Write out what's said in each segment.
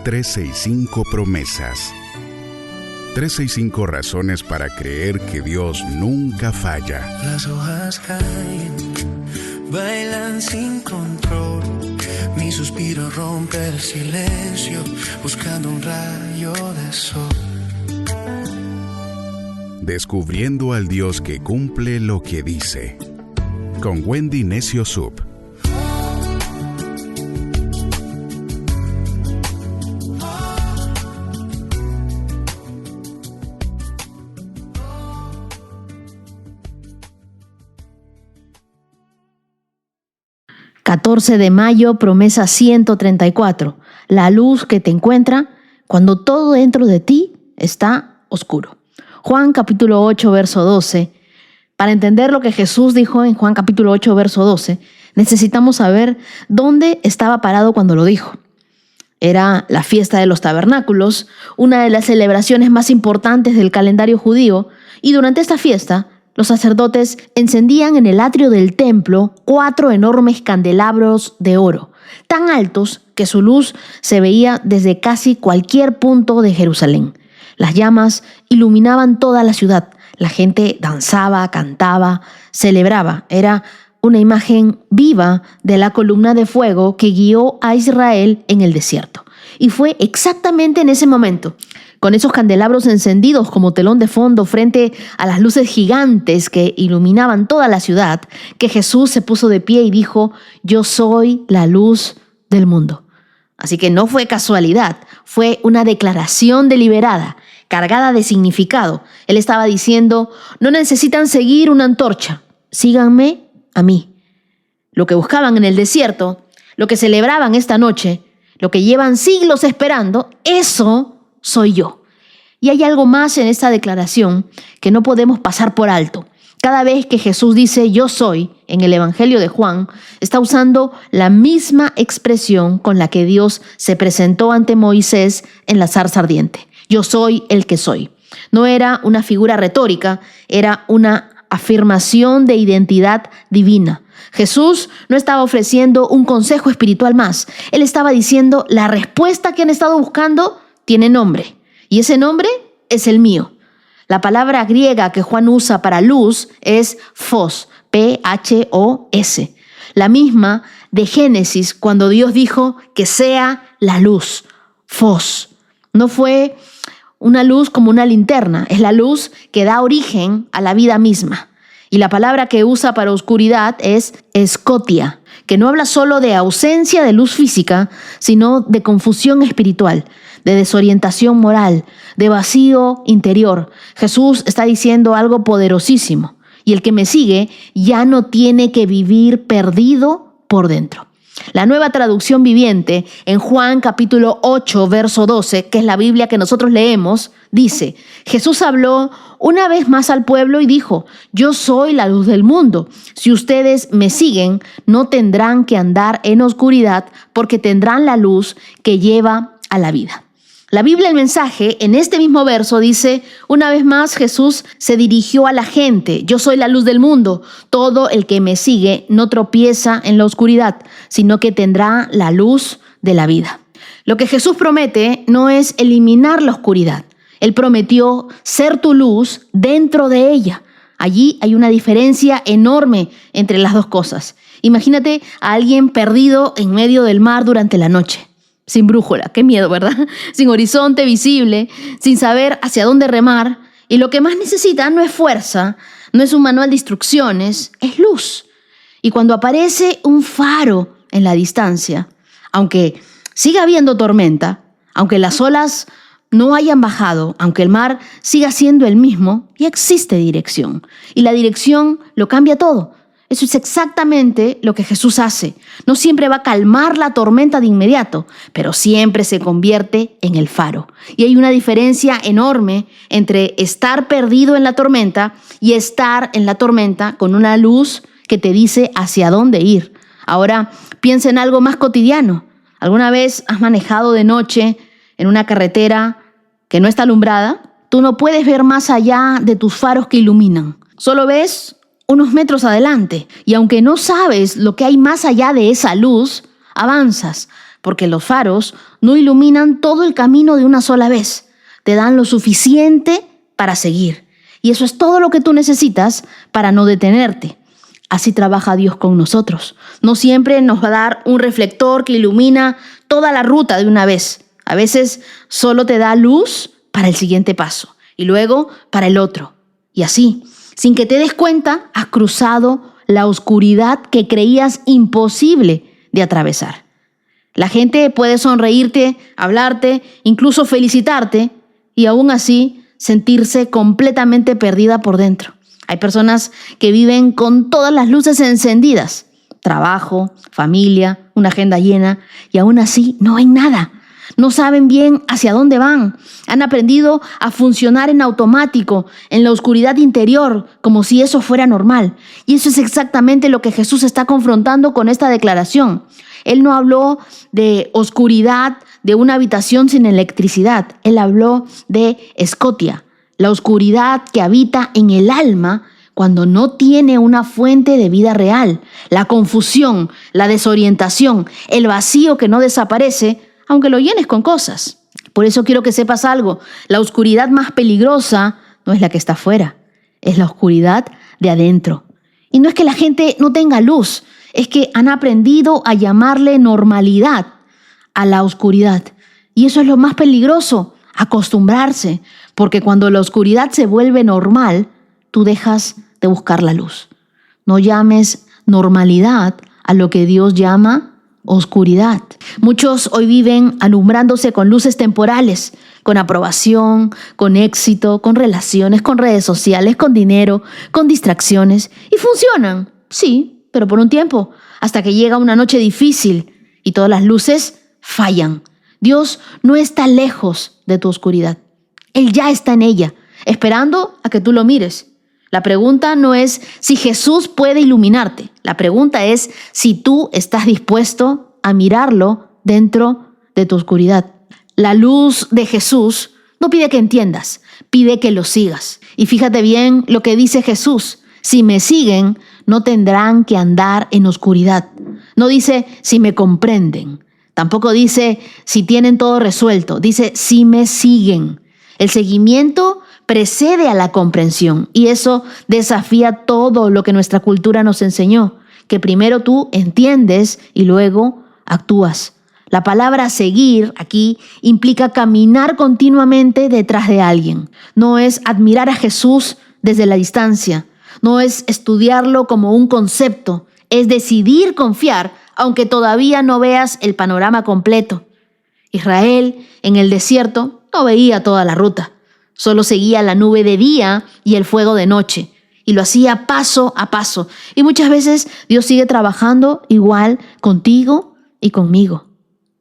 365 promesas. 365 razones para creer que Dios nunca falla. Las hojas caen, bailan sin control. Mi suspiro rompe el silencio, buscando un rayo de sol. Descubriendo al Dios que cumple lo que dice. Con Wendy Necio Sub. De mayo, promesa 134. La luz que te encuentra cuando todo dentro de ti está oscuro. Juan capítulo 8, verso 12. Para entender lo que Jesús dijo en Juan capítulo 8, verso 12, necesitamos saber dónde estaba parado cuando lo dijo. Era la fiesta de los tabernáculos, una de las celebraciones más importantes del calendario judío, y durante esta fiesta, los sacerdotes encendían en el atrio del templo 4 enormes candelabros de oro, tan altos que su luz se veía desde casi cualquier punto de Jerusalén. Las llamas iluminaban toda la ciudad. La gente danzaba, cantaba, celebraba. Era una imagen viva de la columna de fuego que guió a Israel en el desierto. Y fue exactamente en ese momento, con esos candelabros encendidos como telón de fondo frente a las luces gigantes que iluminaban toda la ciudad, que Jesús se puso de pie y dijo: «Yo soy la luz del mundo». Así que no fue casualidad, fue una declaración deliberada, cargada de significado. Él estaba diciendo: no necesitan seguir una antorcha, síganme a mí. Lo que buscaban en el desierto, lo que celebraban esta noche, lo que llevan siglos esperando, eso soy yo. Y hay algo más en esta declaración que no podemos pasar por alto. Cada vez que Jesús dice yo soy en el Evangelio de Juan, está usando la misma expresión con la que Dios se presentó ante Moisés en la zarza ardiente. Yo soy el que soy. No era una figura retórica, era una afirmación de identidad divina. Jesús no estaba ofreciendo un consejo espiritual más. Él estaba diciendo: la respuesta que han estado buscando tiene nombre, y ese nombre es el mío. La palabra griega que Juan usa para luz es phos, P-H-O-S, la misma de Génesis cuando Dios dijo que sea la luz, phos. No fue una luz como una linterna, es la luz que da origen a la vida misma. Y la palabra que usa para oscuridad es escotia, que no habla solo de ausencia de luz física, sino de confusión espiritual, de desorientación moral, de vacío interior. Jesús está diciendo algo poderosísimo. Y el que me sigue ya no tiene que vivir perdido por dentro. La Nueva Traducción Viviente, en Juan capítulo 8, verso 12, que es la Biblia que nosotros leemos, dice: Jesús habló una vez más al pueblo y dijo: yo soy la luz del mundo. Si ustedes me siguen, no tendrán que andar en oscuridad, porque tendrán la luz que lleva a la vida. La Biblia, el mensaje, en este mismo verso dice: una vez más Jesús se dirigió a la gente. Yo soy la luz del mundo. Todo el que me sigue no tropieza en la oscuridad, sino que tendrá la luz de la vida. Lo que Jesús promete no es eliminar la oscuridad. Él prometió ser tu luz dentro de ella. Allí hay una diferencia enorme entre las dos cosas. Imagínate a alguien perdido en medio del mar durante la noche. Sin brújula, qué miedo, ¿verdad? Sin horizonte visible, sin saber hacia dónde remar. Y lo que más necesita no es fuerza, no es un manual de instrucciones, es luz. Y cuando aparece un faro en la distancia, aunque siga habiendo tormenta, aunque las olas no hayan bajado, aunque el mar siga siendo el mismo, ya existe dirección. Y la dirección lo cambia todo. Eso es exactamente lo que Jesús hace. No siempre va a calmar la tormenta de inmediato, pero siempre se convierte en el faro. Y hay una diferencia enorme entre estar perdido en la tormenta y estar en la tormenta con una luz que te dice hacia dónde ir. Ahora, piensa en algo más cotidiano. ¿Alguna vez has manejado de noche en una carretera que no está alumbrada? Tú no puedes ver más allá de tus faros que iluminan. Solo ves unos metros adelante, y aunque no sabes lo que hay más allá de esa luz, avanzas porque los faros no iluminan todo el camino de una sola vez. Te dan lo suficiente para seguir. Y eso es todo lo que tú necesitas para no detenerte. Así trabaja Dios con nosotros. No siempre nos va a dar un reflector que ilumina toda la ruta de una vez. A veces solo te da luz para el siguiente paso y luego para el otro. Y así, sin que te des cuenta, has cruzado la oscuridad que creías imposible de atravesar. La gente puede sonreírte, hablarte, incluso felicitarte y aún así sentirse completamente perdida por dentro. Hay personas que viven con todas las luces encendidas, trabajo, familia, una agenda llena, y aún así no ven nada. No saben bien hacia dónde van. Han aprendido a funcionar en automático, en la oscuridad interior, como si eso fuera normal. Y eso es exactamente lo que Jesús está confrontando con esta declaración. Él no habló de oscuridad, de una habitación sin electricidad. Él habló de escotia, la oscuridad que habita en el alma cuando no tiene una fuente de vida real. La confusión, la desorientación, el vacío que no desaparece, aunque lo llenes con cosas. Por eso quiero que sepas algo. La oscuridad más peligrosa no es la que está afuera, es la oscuridad de adentro. Y no es que la gente no tenga luz, es que han aprendido a llamarle normalidad a la oscuridad. Y eso es lo más peligroso, acostumbrarse, porque cuando la oscuridad se vuelve normal, tú dejas de buscar la luz. No llames normalidad a lo que Dios llama oscuridad. Muchos hoy viven alumbrándose con luces temporales, con aprobación, con éxito, con relaciones, con redes sociales, con dinero, con distracciones. Y funcionan, sí, pero por un tiempo, hasta que llega una noche difícil y todas las luces fallan. Dios no está lejos de tu oscuridad. Él ya está en ella, esperando a que tú lo mires. La pregunta no es si Jesús puede iluminarte. La pregunta es si tú estás dispuesto a mirarlo dentro de tu oscuridad. La luz de Jesús no pide que entiendas, pide que lo sigas. Y fíjate bien lo que dice Jesús. Si me siguen, no tendrán que andar en oscuridad. No dice si me comprenden. Tampoco dice si tienen todo resuelto. Dice si me siguen. El seguimiento precede a la comprensión y eso desafía todo lo que nuestra cultura nos enseñó, que primero tú entiendes y luego actúas. La palabra seguir aquí implica caminar continuamente detrás de alguien. No es admirar a Jesús desde la distancia, no es estudiarlo como un concepto, es decidir confiar aunque todavía no veas el panorama completo. Israel en el desierto no veía toda la ruta. Solo seguía la nube de día y el fuego de noche. Y lo hacía paso a paso. Y muchas veces Dios sigue trabajando igual contigo y conmigo.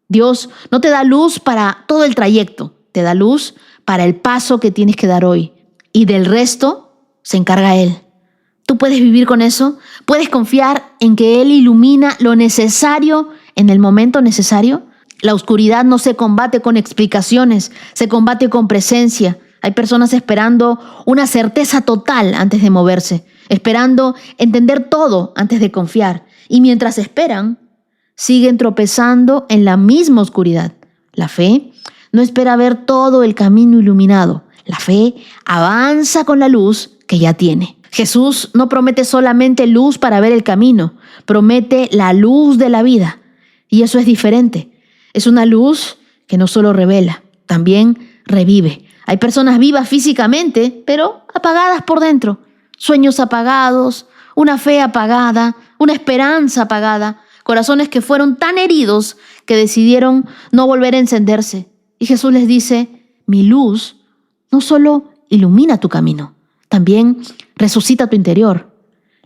Dios no te da luz para todo el trayecto. Te da luz para el paso que tienes que dar hoy. Y del resto se encarga Él. ¿Tú puedes vivir con eso? ¿Puedes confiar en que Él ilumina lo necesario en el momento necesario? La oscuridad no se combate con explicaciones, se combate con presencia. Hay personas esperando una certeza total antes de moverse, esperando entender todo antes de confiar. Y mientras esperan, siguen tropezando en la misma oscuridad. La fe no espera ver todo el camino iluminado. La fe avanza con la luz que ya tiene. Jesús no promete solamente luz para ver el camino, promete la luz de la vida. Y eso es diferente. Es una luz que no solo revela, también revive. Hay personas vivas físicamente, pero apagadas por dentro. Sueños apagados, una fe apagada, una esperanza apagada. Corazones que fueron tan heridos que decidieron no volver a encenderse. Y Jesús les dice, mi luz no solo ilumina tu camino, también resucita tu interior.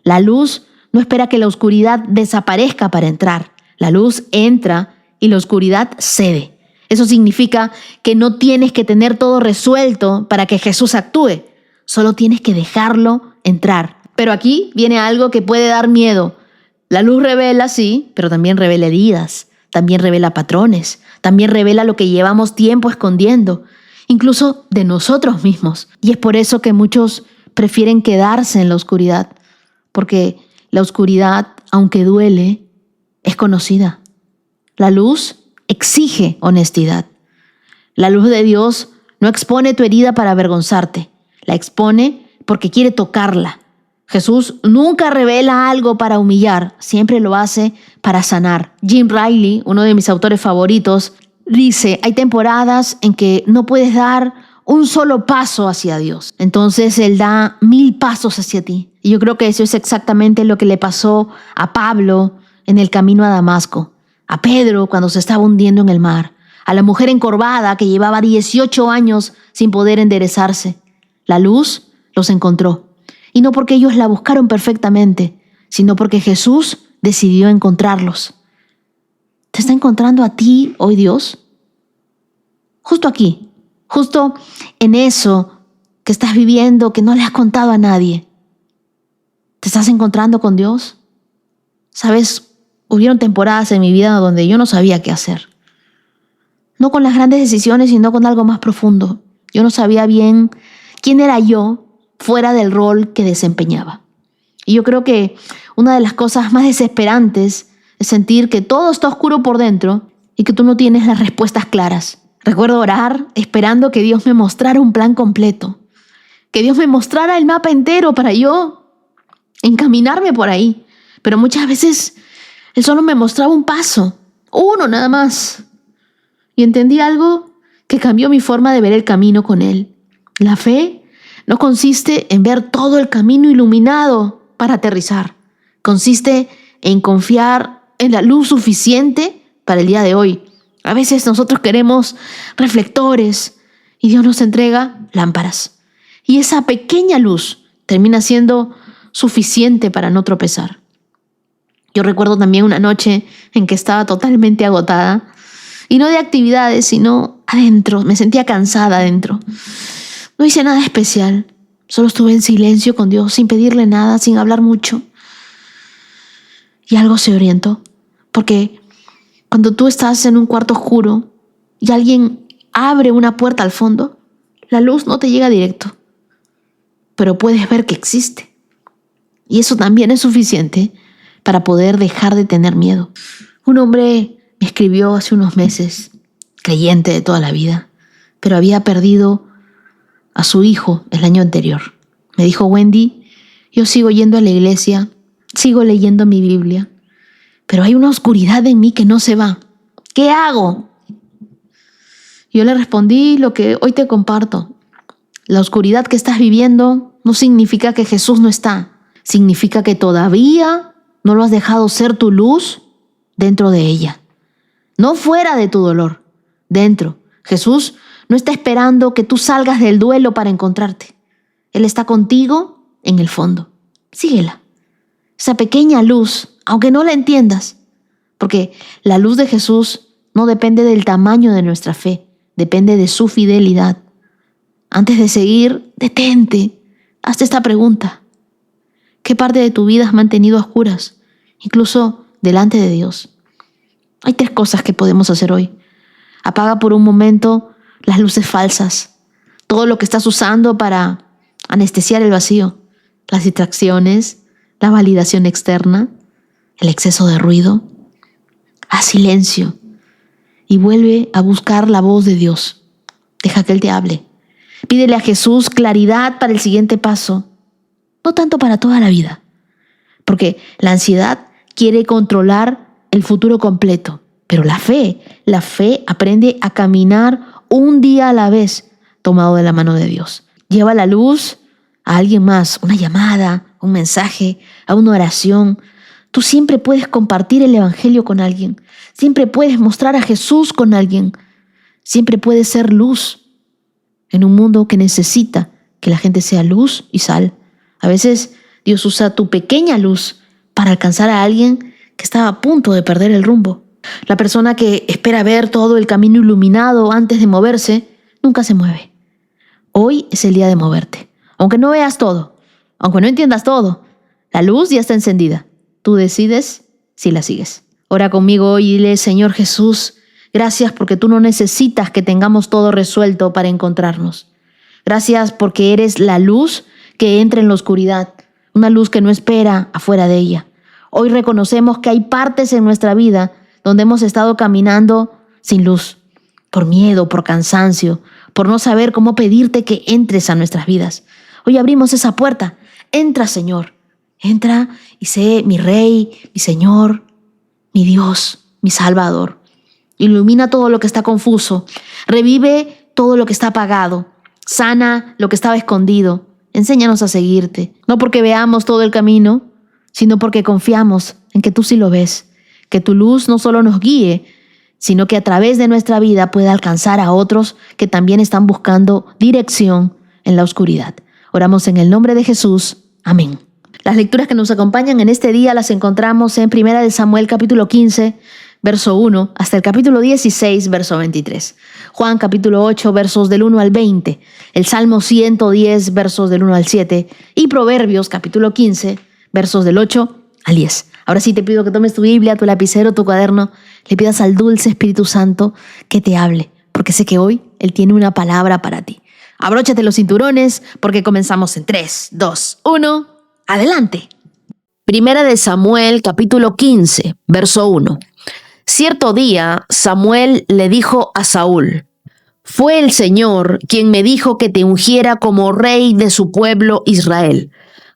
La luz no espera que la oscuridad desaparezca para entrar. La luz entra y la oscuridad cede. Eso significa que no tienes que tener todo resuelto para que Jesús actúe. Solo tienes que dejarlo entrar. Pero aquí viene algo que puede dar miedo. La luz revela, sí, pero también revela heridas. También revela patrones. También revela lo que llevamos tiempo escondiendo. Incluso de nosotros mismos. Y es por eso que muchos prefieren quedarse en la oscuridad. Porque la oscuridad, aunque duele, es conocida. La luz exige honestidad. La luz de Dios no expone tu herida para avergonzarte, la expone porque quiere tocarla. Jesús nunca revela algo para humillar, siempre lo hace para sanar. Jim Riley, uno de mis autores favoritos, dice, hay temporadas en que no puedes dar un solo paso hacia Dios. Entonces Él da 1000 pasos hacia ti. Y yo creo que eso es exactamente lo que le pasó a Pablo en el camino a Damasco, a Pedro cuando se estaba hundiendo en el mar, a la mujer encorvada que llevaba 18 años sin poder enderezarse. La luz los encontró. Y no porque ellos la buscaron perfectamente, sino porque Jesús decidió encontrarlos. ¿Te está encontrando a ti hoy Dios? Justo aquí, justo en eso que estás viviendo, que no le has contado a nadie. ¿Te estás encontrando con Dios? Sabes, hubieron temporadas en mi vida donde yo no sabía qué hacer. No con las grandes decisiones, sino con algo más profundo. Yo no sabía bien quién era yo fuera del rol que desempeñaba. Y yo creo que una de las cosas más desesperantes es sentir que todo está oscuro por dentro y que tú no tienes las respuestas claras. Recuerdo orar esperando que Dios me mostrara un plan completo, que Dios me mostrara el mapa entero para yo encaminarme por ahí. Pero muchas veces Él solo me mostraba un paso, uno nada más. Y entendí algo que cambió mi forma de ver el camino con Él. La fe no consiste en ver todo el camino iluminado para aterrizar. Consiste en confiar en la luz suficiente para el día de hoy. A veces nosotros queremos reflectores y Dios nos entrega lámparas. Y esa pequeña luz termina siendo suficiente para no tropezar. Yo recuerdo también una noche en que estaba totalmente agotada. Y no de actividades, sino adentro. Me sentía cansada adentro. No hice nada especial. Solo estuve en silencio con Dios, sin pedirle nada, sin hablar mucho. Y algo se orientó. Porque cuando tú estás en un cuarto oscuro y alguien abre una puerta al fondo, la luz no te llega directo. Pero puedes ver que existe. Y eso también es suficiente para poder dejar de tener miedo. Un hombre me escribió hace unos meses, creyente de toda la vida, pero había perdido a su hijo el año anterior. Me dijo, Wendy, yo sigo yendo a la iglesia, sigo leyendo mi Biblia, pero hay una oscuridad en mí que no se va. ¿Qué hago? Yo le respondí lo que hoy te comparto. La oscuridad que estás viviendo no significa que Jesús no está. Significa que todavía no lo has dejado ser tu luz dentro de ella. No fuera de tu dolor, dentro. Jesús no está esperando que tú salgas del duelo para encontrarte. Él está contigo en el fondo. Síguela. Esa pequeña luz, aunque no la entiendas, porque la luz de Jesús no depende del tamaño de nuestra fe, depende de su fidelidad. Antes de seguir, detente. Hazte esta pregunta. ¿Qué parte de tu vida has mantenido a oscuras, incluso delante de Dios? Hay 3 cosas que podemos hacer hoy. Apaga por un momento las luces falsas, todo lo que estás usando para anestesiar el vacío, las distracciones, la validación externa, el exceso de ruido. Haz silencio y vuelve a buscar la voz de Dios. Deja que Él te hable. Pídele a Jesús claridad para el siguiente paso, no tanto para toda la vida, porque la ansiedad quiere controlar el futuro completo, pero la fe aprende a caminar un día a la vez, tomado de la mano de Dios. Lleva la luz a alguien más, una llamada, un mensaje, a una oración. Tú siempre puedes compartir el evangelio con alguien, siempre puedes mostrar a Jesús con alguien, siempre puedes ser luz en un mundo que necesita que la gente sea luz y sal. A veces Dios usa tu pequeña luz para alcanzar a alguien que estaba a punto de perder el rumbo. La persona que espera ver todo el camino iluminado antes de moverse, nunca se mueve. Hoy es el día de moverte. Aunque no veas todo, aunque no entiendas todo, la luz ya está encendida. Tú decides si la sigues. Ora conmigo hoy y dile, Señor Jesús, gracias porque tú no necesitas que tengamos todo resuelto para encontrarnos. Gracias porque eres la luz que entra en la oscuridad, una luz que no espera afuera de ella. Hoy reconocemos que hay partes en nuestra vida donde hemos estado caminando sin luz, por miedo, por cansancio, por no saber cómo pedirte que entres a nuestras vidas. Hoy abrimos esa puerta. Entra, Señor. Entra y sé mi Rey, mi Señor, mi Dios, mi Salvador. Ilumina todo lo que está confuso. Revive todo lo que está apagado. Sana lo que estaba escondido. Enséñanos a seguirte. No porque veamos todo el camino, sino porque confiamos en que tú sí lo ves. Que tu luz no solo nos guíe, sino que a través de nuestra vida pueda alcanzar a otros que también están buscando dirección en la oscuridad. Oramos en el nombre de Jesús. Amén. Las lecturas que nos acompañan en este día las encontramos en 1 Samuel capítulo 15, verso 1, hasta el capítulo 16, verso 23. Juan capítulo 8, versos del 1 al 20. El Salmo 110, versos del 1 al 7. Y Proverbios capítulo 15, versos del 8 al 10. Ahora sí te pido que tomes tu Biblia, tu lapicero, tu cuaderno, le pidas al dulce Espíritu Santo que te hable, porque sé que hoy Él tiene una palabra para ti. Abróchate los cinturones porque comenzamos en 3, 2, 1... ¡Adelante! 1 Samuel, capítulo 15, verso 1. Cierto día, Samuel le dijo a Saúl: «Fue el Señor quien me dijo que te ungiera como rey de su pueblo Israel.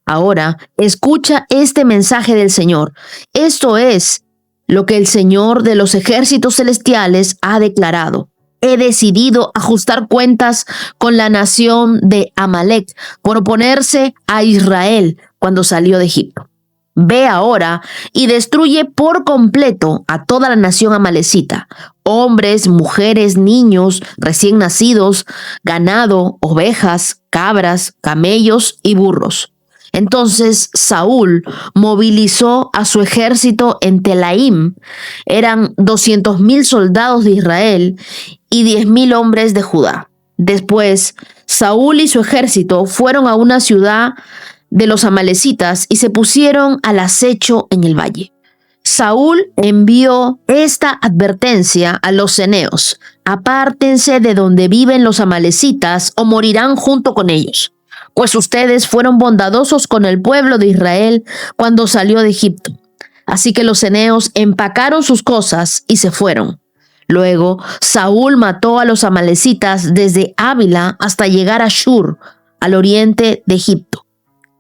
Ahora, escucha este mensaje del Señor. Esto es lo que el Señor de los ejércitos celestiales ha declarado. He decidido ajustar cuentas con la nación de Amalec por oponerse a Israel cuando salió de Egipto. Ve ahora y destruye por completo a toda la nación amalecita, hombres, mujeres, niños, recién nacidos, ganado, ovejas, cabras, camellos y burros». Entonces Saúl movilizó a su ejército en Telaim. Eran 200,000 soldados de Israel y 10,000 hombres de Judá. Después, Saúl y su ejército fueron a una ciudad de los amalecitas y se pusieron al acecho en el valle. Saúl envió esta advertencia a los ceneos: «Apártense de donde viven los amalecitas o morirán junto con ellos, pues ustedes fueron bondadosos con el pueblo de Israel cuando salió de Egipto». Así que los ceneos empacaron sus cosas y se fueron. Luego, Saúl mató a los amalecitas desde Ávila hasta llegar a Shur, al oriente de Egipto.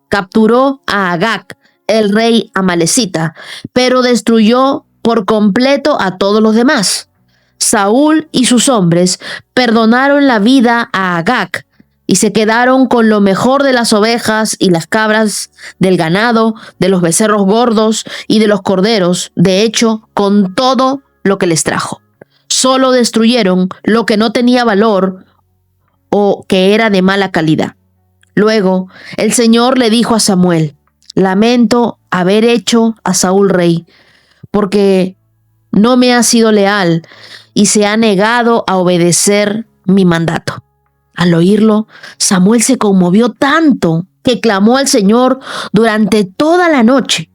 Capturó a Agag, el rey amalecita, pero destruyó por completo a todos los demás. Saúl y sus hombres perdonaron la vida a Agag y se quedaron con lo mejor de las ovejas y las cabras, del ganado, de los becerros gordos y de los corderos, de hecho, con todo lo que les trajo. Solo destruyeron lo que no tenía valor o que era de mala calidad. Luego, el Señor le dijo a Samuel: «Lamento haber hecho a Saúl rey, porque no me ha sido leal y se ha negado a obedecer mi mandato». Al oírlo, Samuel se conmovió tanto que clamó al Señor durante toda la noche.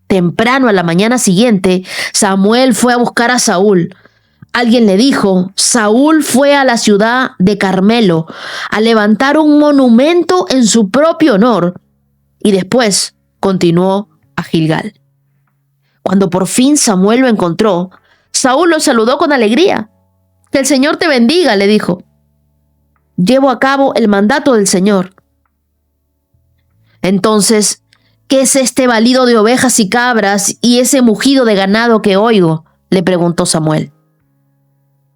Temprano a la mañana siguiente, Samuel fue a buscar a Saúl. Alguien le dijo: «Saúl fue a la ciudad de Carmelo a levantar un monumento en su propio honor», y después continuó a Gilgal. Cuando por fin Samuel lo encontró, Saúl lo saludó con alegría. «Que el Señor te bendiga», le dijo. «Llevo a cabo el mandato del Señor». «Entonces, ¿qué es este balido de ovejas y cabras y ese mugido de ganado que oigo?», le preguntó Samuel.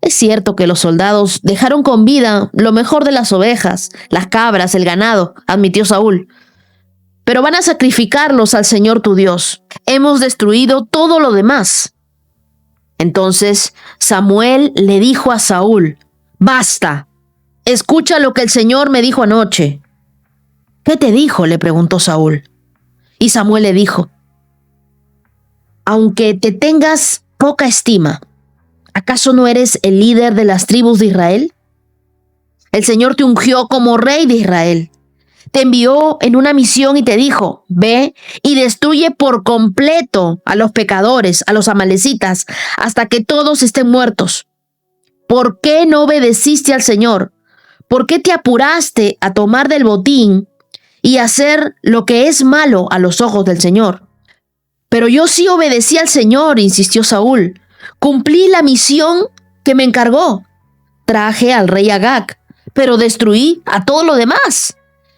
«Es cierto que los soldados dejaron con vida lo mejor de las ovejas, las cabras, el ganado», admitió Saúl. «Pero van a sacrificarlos al Señor tu Dios. Hemos destruido todo lo demás». Entonces Samuel le dijo a Saúl: «Basta. Escucha lo que el Señor me dijo anoche». «¿Qué te dijo?», le preguntó Saúl. Y Samuel le dijo: «Aunque te tengas poca estima, ¿acaso no eres el líder de las tribus de Israel? El Señor te ungió como rey de Israel. Te envió en una misión y te dijo: ve y destruye por completo a los pecadores, a los amalecitas, hasta que todos estén muertos. ¿Por qué no obedeciste al Señor? ¿Por qué te apuraste a tomar del botín y hacer lo que es malo a los ojos del Señor?» «Pero yo sí obedecí al Señor», insistió Saúl. «Cumplí la misión que me encargó. Traje al rey Agag, pero destruí a todo lo demás.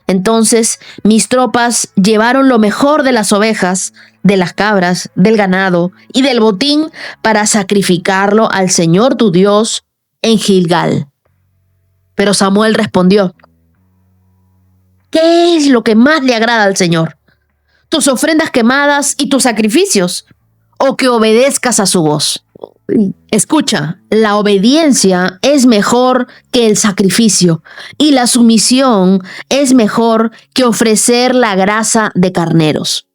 Entonces mis tropas llevaron lo mejor de las ovejas, de las cabras, del ganado y del botín para sacrificarlo al Señor tu Dios en Gilgal. Pero Samuel respondió: ¿qué es lo que más le agrada al Señor? ¿Tus ofrendas quemadas y tus sacrificios? ¿O que obedezcas a su voz? Escucha, la obediencia es mejor que el sacrificio y la sumisión es mejor que ofrecer la grasa de carneros.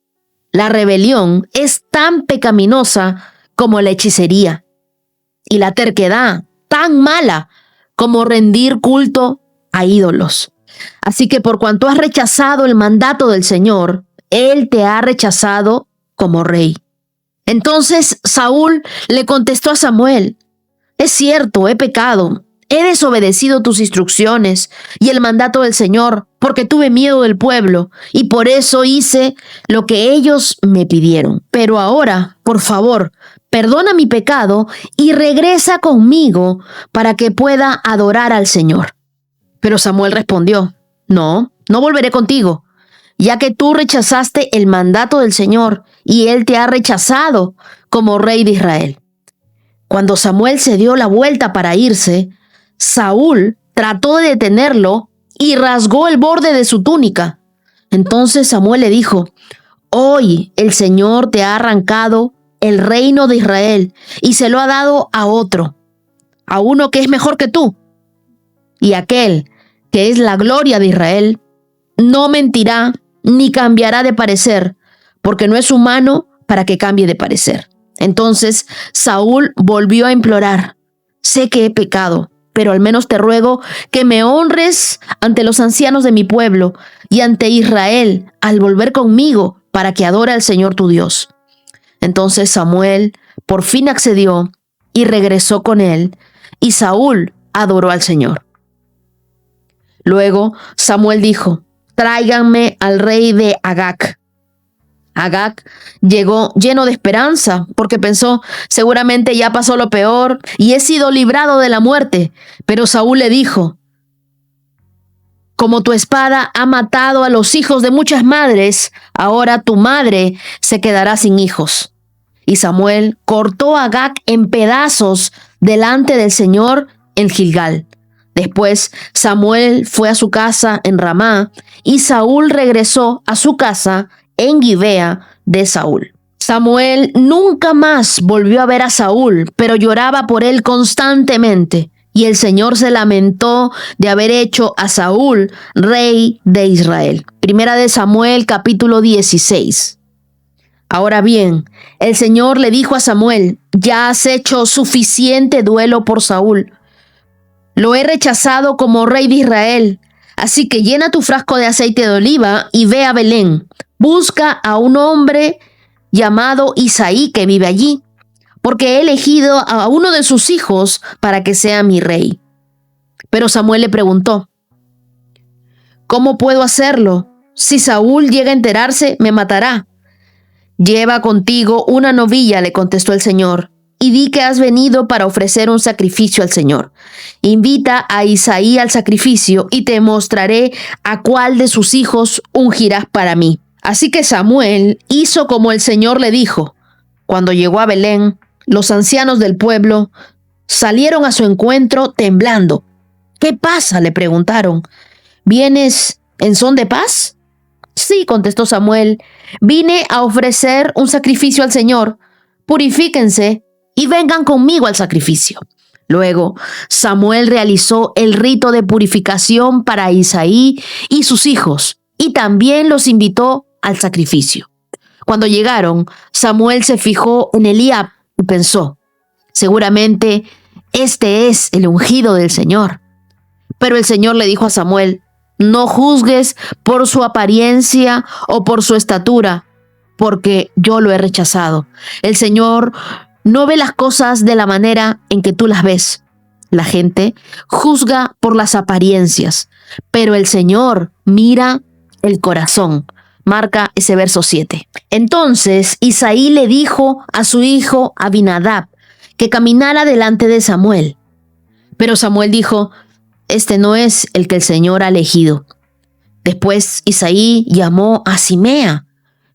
La rebelión es tan pecaminosa como la hechicería y la terquedad tan mala como rendir culto a ídolos. Así que por cuanto has rechazado el mandato del Señor, Él te ha rechazado como rey. Entonces Saúl le contestó a Samuel: es cierto, he pecado, he desobedecido tus instrucciones y el mandato del Señor, porque tuve miedo del pueblo y por eso hice lo que ellos me pidieron. Pero ahora, por favor, perdona mi pecado y regresa conmigo para que pueda adorar al Señor. Pero Samuel respondió: no volveré contigo, ya que tú rechazaste el mandato del Señor y Él te ha rechazado como rey de Israel. Cuando Samuel se dio la vuelta para irse, Saúl trató de detenerlo y rasgó el borde de su túnica. Entonces Samuel le dijo: hoy el Señor te ha arrancado el reino de Israel y se lo ha dado a otro, a uno que es mejor que tú. Y aquel que es la gloria de Israel no mentirá ni cambiará de parecer, porque no es humano para que cambie de parecer. Entonces Saúl volvió a implorar: sé que he pecado, pero al menos te ruego que me honres ante los ancianos de mi pueblo y ante Israel al volver conmigo para que adore al Señor tu Dios. Entonces Samuel por fin accedió y regresó con él, y Saúl adoró al Señor. Luego Samuel dijo: tráiganme al rey de Agag. Agag llegó lleno de esperanza porque pensó: seguramente ya pasó lo peor y he sido librado de la muerte. Pero Saúl le dijo: como tu espada ha matado a los hijos de muchas madres, ahora tu madre se quedará sin hijos. Y Samuel cortó a Agag en pedazos delante del Señor en Gilgal. Después Samuel fue a su casa en Ramá y Saúl regresó a su casa en Gibea de Saúl. Samuel nunca más volvió a ver a Saúl, pero lloraba por él constantemente. Y el Señor se lamentó de haber hecho a Saúl rey de Israel. Primera de Samuel, capítulo 16. Ahora bien, el Señor le dijo a Samuel: ya has hecho suficiente duelo por Saúl. Lo he rechazado como rey de Israel. Así que llena tu frasco de aceite de oliva y ve a Belén. Busca a un hombre llamado Isaí que vive allí, porque he elegido a uno de sus hijos para que sea mi rey. Pero Samuel le preguntó: ¿cómo puedo hacerlo? Si Saúl llega a enterarse, me matará. Lleva contigo una novilla, le contestó el Señor, y di que has venido para ofrecer un sacrificio al Señor. Invita a Isaí al sacrificio y te mostraré a cuál de sus hijos ungirás para mí. Así que Samuel hizo como el Señor le dijo. Cuando llegó a Belén, los ancianos del pueblo salieron a su encuentro temblando. ¿Qué pasa?, le preguntaron. ¿Vienes en son de paz? Sí, contestó Samuel. Vine a ofrecer un sacrificio al Señor. Purifíquense y vengan conmigo al sacrificio. Luego, Samuel realizó el rito de purificación para Isaí y sus hijos, y también los invitó al sacrificio. Cuando llegaron, Samuel se fijó en Eliab y pensó: seguramente este es el ungido del Señor. Pero el Señor le dijo a Samuel: no juzgues por su apariencia o por su estatura, porque yo lo he rechazado. El Señor no ve las cosas de la manera en que tú las ves. La gente juzga por las apariencias, pero el Señor mira el corazón. Marca ese verso 7. Entonces Isaí le dijo a su hijo Abinadab que caminara delante de Samuel. Pero Samuel dijo: este no es el que el Señor ha elegido. Después Isaí llamó a Simea,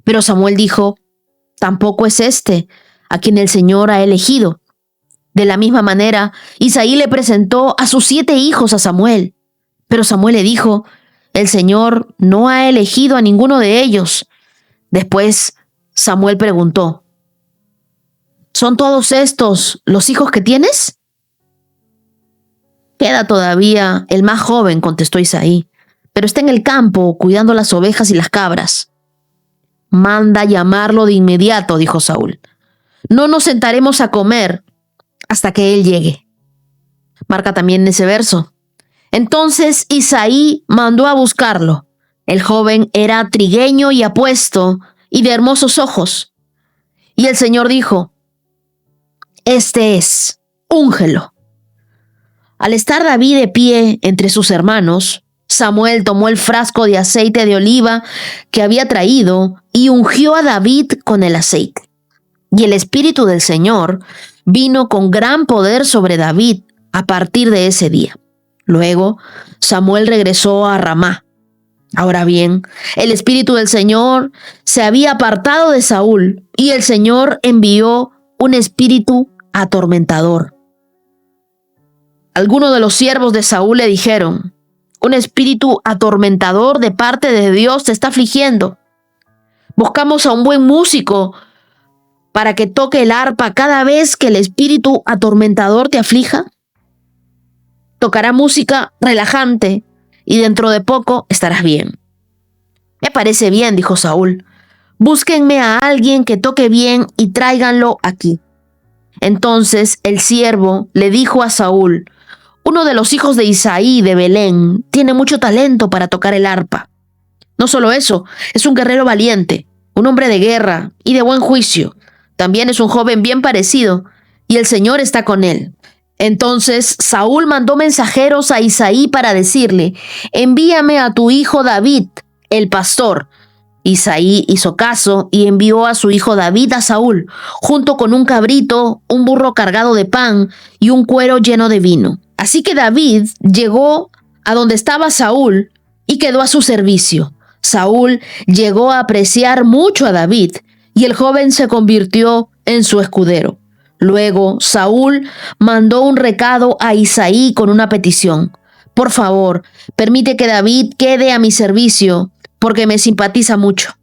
pero Samuel dijo: tampoco es este a quien el Señor ha elegido. De la misma manera, Isaí le presentó a sus 7 hijos a Samuel, pero Samuel le dijo: el Señor no ha elegido a ninguno de ellos. Después Samuel preguntó: ¿son todos estos los hijos que tienes? Queda todavía el más joven, contestó Isaí, pero está en el campo cuidando las ovejas y las cabras. Manda llamarlo de inmediato, dijo Saúl. No nos sentaremos a comer hasta que él llegue. Marca también ese verso. Entonces Isaí mandó a buscarlo. El joven era trigueño y apuesto y de hermosos ojos. Y el Señor dijo: este es, úngelo. Al estar David de pie entre sus hermanos, Samuel tomó el frasco de aceite de oliva que había traído y ungió a David con el aceite. Y el Espíritu del Señor vino con gran poder sobre David a partir de ese día. Luego, Samuel regresó a Ramá. Ahora bien, el Espíritu del Señor se había apartado de Saúl y el Señor envió un espíritu atormentador. Algunos de los siervos de Saúl le dijeron: un espíritu atormentador de parte de Dios te está afligiendo. Buscamos a un buen músico para que toque el arpa cada vez que el espíritu atormentador te aflija. Tocará música relajante y dentro de poco estarás bien. Me parece bien, dijo Saúl. Búsquenme a alguien que toque bien y tráiganlo aquí. Entonces el siervo le dijo a Saúl: uno de los hijos de Isaí de Belén tiene mucho talento para tocar el arpa. No solo eso, es un guerrero valiente, un hombre de guerra y de buen juicio. También es un joven bien parecido, y el Señor está con él. Entonces Saúl mandó mensajeros a Isaí para decirle: envíame a tu hijo David, el pastor. Isaí hizo caso y envió a su hijo David a Saúl, junto con un cabrito, un burro cargado de pan y un cuero lleno de vino. Así que David llegó a donde estaba Saúl y quedó a su servicio. Saúl llegó a apreciar mucho a David y el joven se convirtió en su escudero. Luego Saúl mandó un recado a Isaí con una petición: por favor, permite que David quede a mi servicio, porque me simpatiza mucho.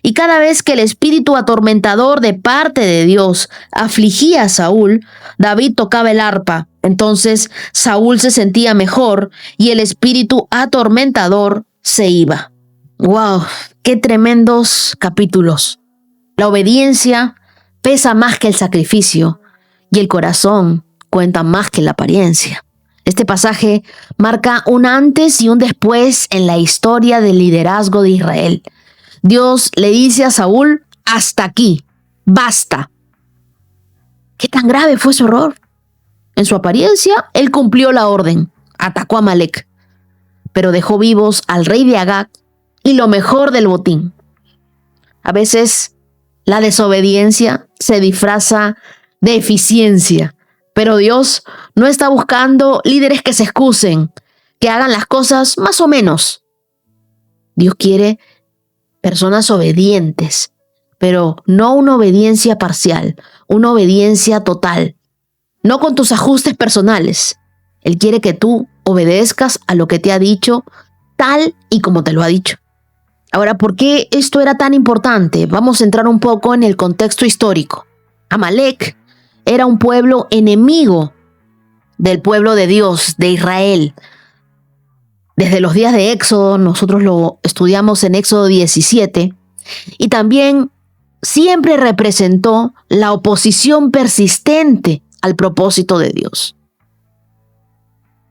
Y cada vez que el espíritu atormentador de parte de Dios afligía a Saúl, David tocaba el arpa. Entonces Saúl se sentía mejor y el espíritu atormentador se iba. ¡Wow! ¡Qué tremendos capítulos! La obediencia pesa más que el sacrificio y el corazón cuenta más que la apariencia. Este pasaje marca un antes y un después en la historia del liderazgo de Israel. Dios le dice a Saúl: hasta aquí, basta. ¿Qué tan grave fue su error? En su apariencia, él cumplió la orden, atacó a Amalek, pero dejó vivos al rey de Agag y lo mejor del botín. A veces, la desobediencia se disfraza de eficiencia, pero Dios no está buscando líderes que se excusen, que hagan las cosas más o menos. Dios quiere personas obedientes, pero no una obediencia parcial, una obediencia total. No con tus ajustes personales. Él quiere que tú obedezcas a lo que te ha dicho, tal y como te lo ha dicho. Ahora, ¿por qué esto era tan importante? Vamos a entrar un poco en el contexto histórico. Amalek era un pueblo enemigo del pueblo de Dios, de Israel. Desde los días de Éxodo, nosotros lo estudiamos en Éxodo 17, y también siempre representó la oposición persistente al propósito de Dios.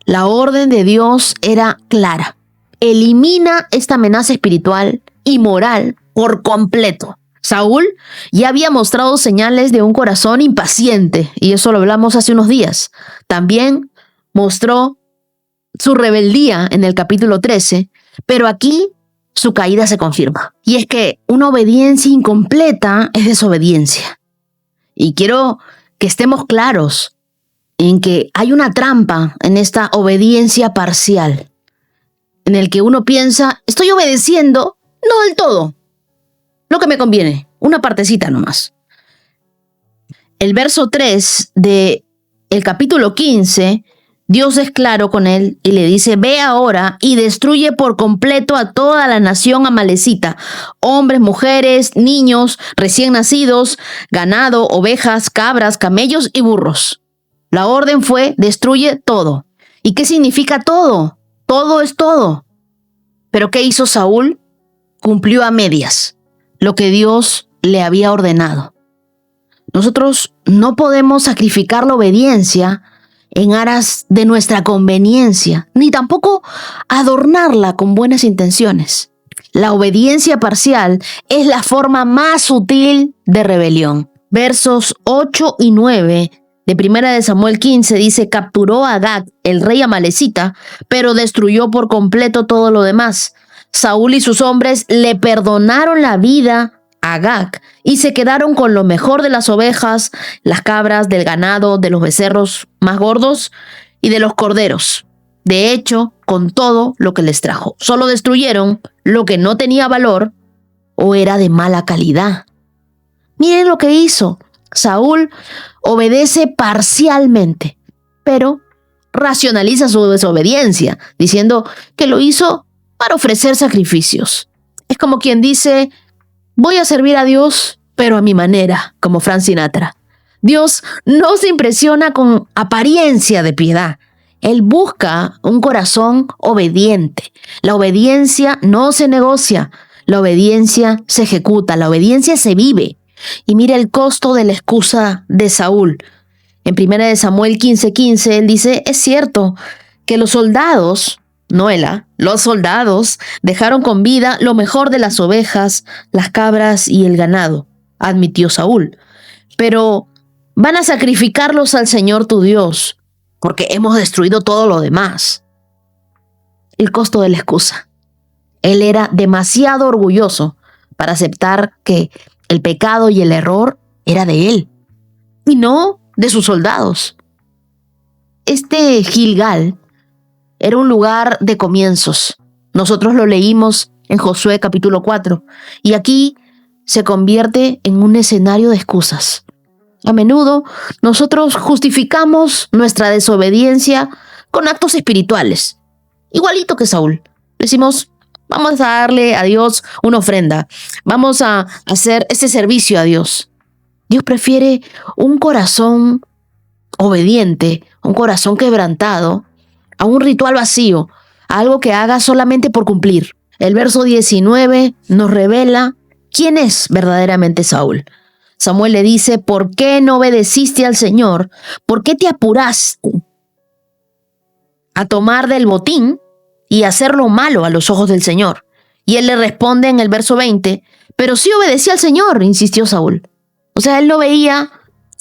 La orden de Dios era clara: elimina esta amenaza espiritual y moral por completo. Saúl ya había mostrado señales de un corazón impaciente, y eso lo hablamos hace unos días. También mostró su rebeldía en el capítulo 13, pero aquí su caída se confirma. Y es que una obediencia incompleta es desobediencia. Y quiero que estemos claros: en que hay una trampa en esta obediencia parcial, en el que uno piensa, estoy obedeciendo, no del todo, lo que me conviene, una partecita nomás. El verso 3 de el capítulo 15, Dios es claro con él y le dice, ve ahora y destruye por completo a toda la nación amalecita, hombres, mujeres, niños, recién nacidos, ganado, ovejas, cabras, camellos y burros. La orden fue, destruye todo. ¿Y qué significa todo? Todo es todo. ¿Pero qué hizo Saúl? Cumplió a medias lo que Dios le había ordenado. Nosotros no podemos sacrificar la obediencia en aras de nuestra conveniencia, ni tampoco adornarla con buenas intenciones. La obediencia parcial es la forma más sutil de rebelión. Versos 8 y 9 de 1 de Samuel 15 dice, capturó a Agag, el rey amalecita, pero destruyó por completo todo lo demás. Saúl y sus hombres le perdonaron la vida a Agag y se quedaron con lo mejor de las ovejas, las cabras, del ganado, de los becerros más gordos y de los corderos. De hecho, con todo lo que les trajo. Solo destruyeron lo que no tenía valor o era de mala calidad. Miren lo que hizo. Saúl obedece parcialmente, pero racionaliza su desobediencia, diciendo que lo hizo para ofrecer sacrificios. Es como quien dice, voy a servir a Dios, pero a mi manera, como Frank Sinatra. Dios no se impresiona con apariencia de piedad. Él busca un corazón obediente. La obediencia no se negocia, la obediencia se ejecuta, la obediencia se vive. Y mira el costo de la excusa de Saúl. En 1 de Samuel 15:15, él dice, es cierto que los soldados, los soldados dejaron con vida lo mejor de las ovejas, las cabras y el ganado, admitió Saúl. Pero van a sacrificarlos al Señor tu Dios, porque hemos destruido todo lo demás. El costo de la excusa. Él era demasiado orgulloso para aceptar que el pecado y el error era de él, y no de sus soldados. Este Gilgal era un lugar de comienzos. Nosotros lo leímos en Josué capítulo 4, y aquí se convierte en un escenario de excusas. A menudo nosotros justificamos nuestra desobediencia con actos espirituales, igualito que Saúl. Decimos, vamos a darle a Dios una ofrenda, vamos a hacer ese servicio a Dios. Dios prefiere un corazón obediente, un corazón quebrantado, a un ritual vacío, a algo que haga solamente por cumplir. El verso 19 nos revela quién es verdaderamente Saúl. Samuel le dice, ¿por qué no obedeciste al Señor? ¿Por qué te apuraste a tomar del botín y hacer lo malo a los ojos del Señor? Y él le responde en el verso 20, pero sí obedecí al Señor, insistió Saúl. O sea, él no veía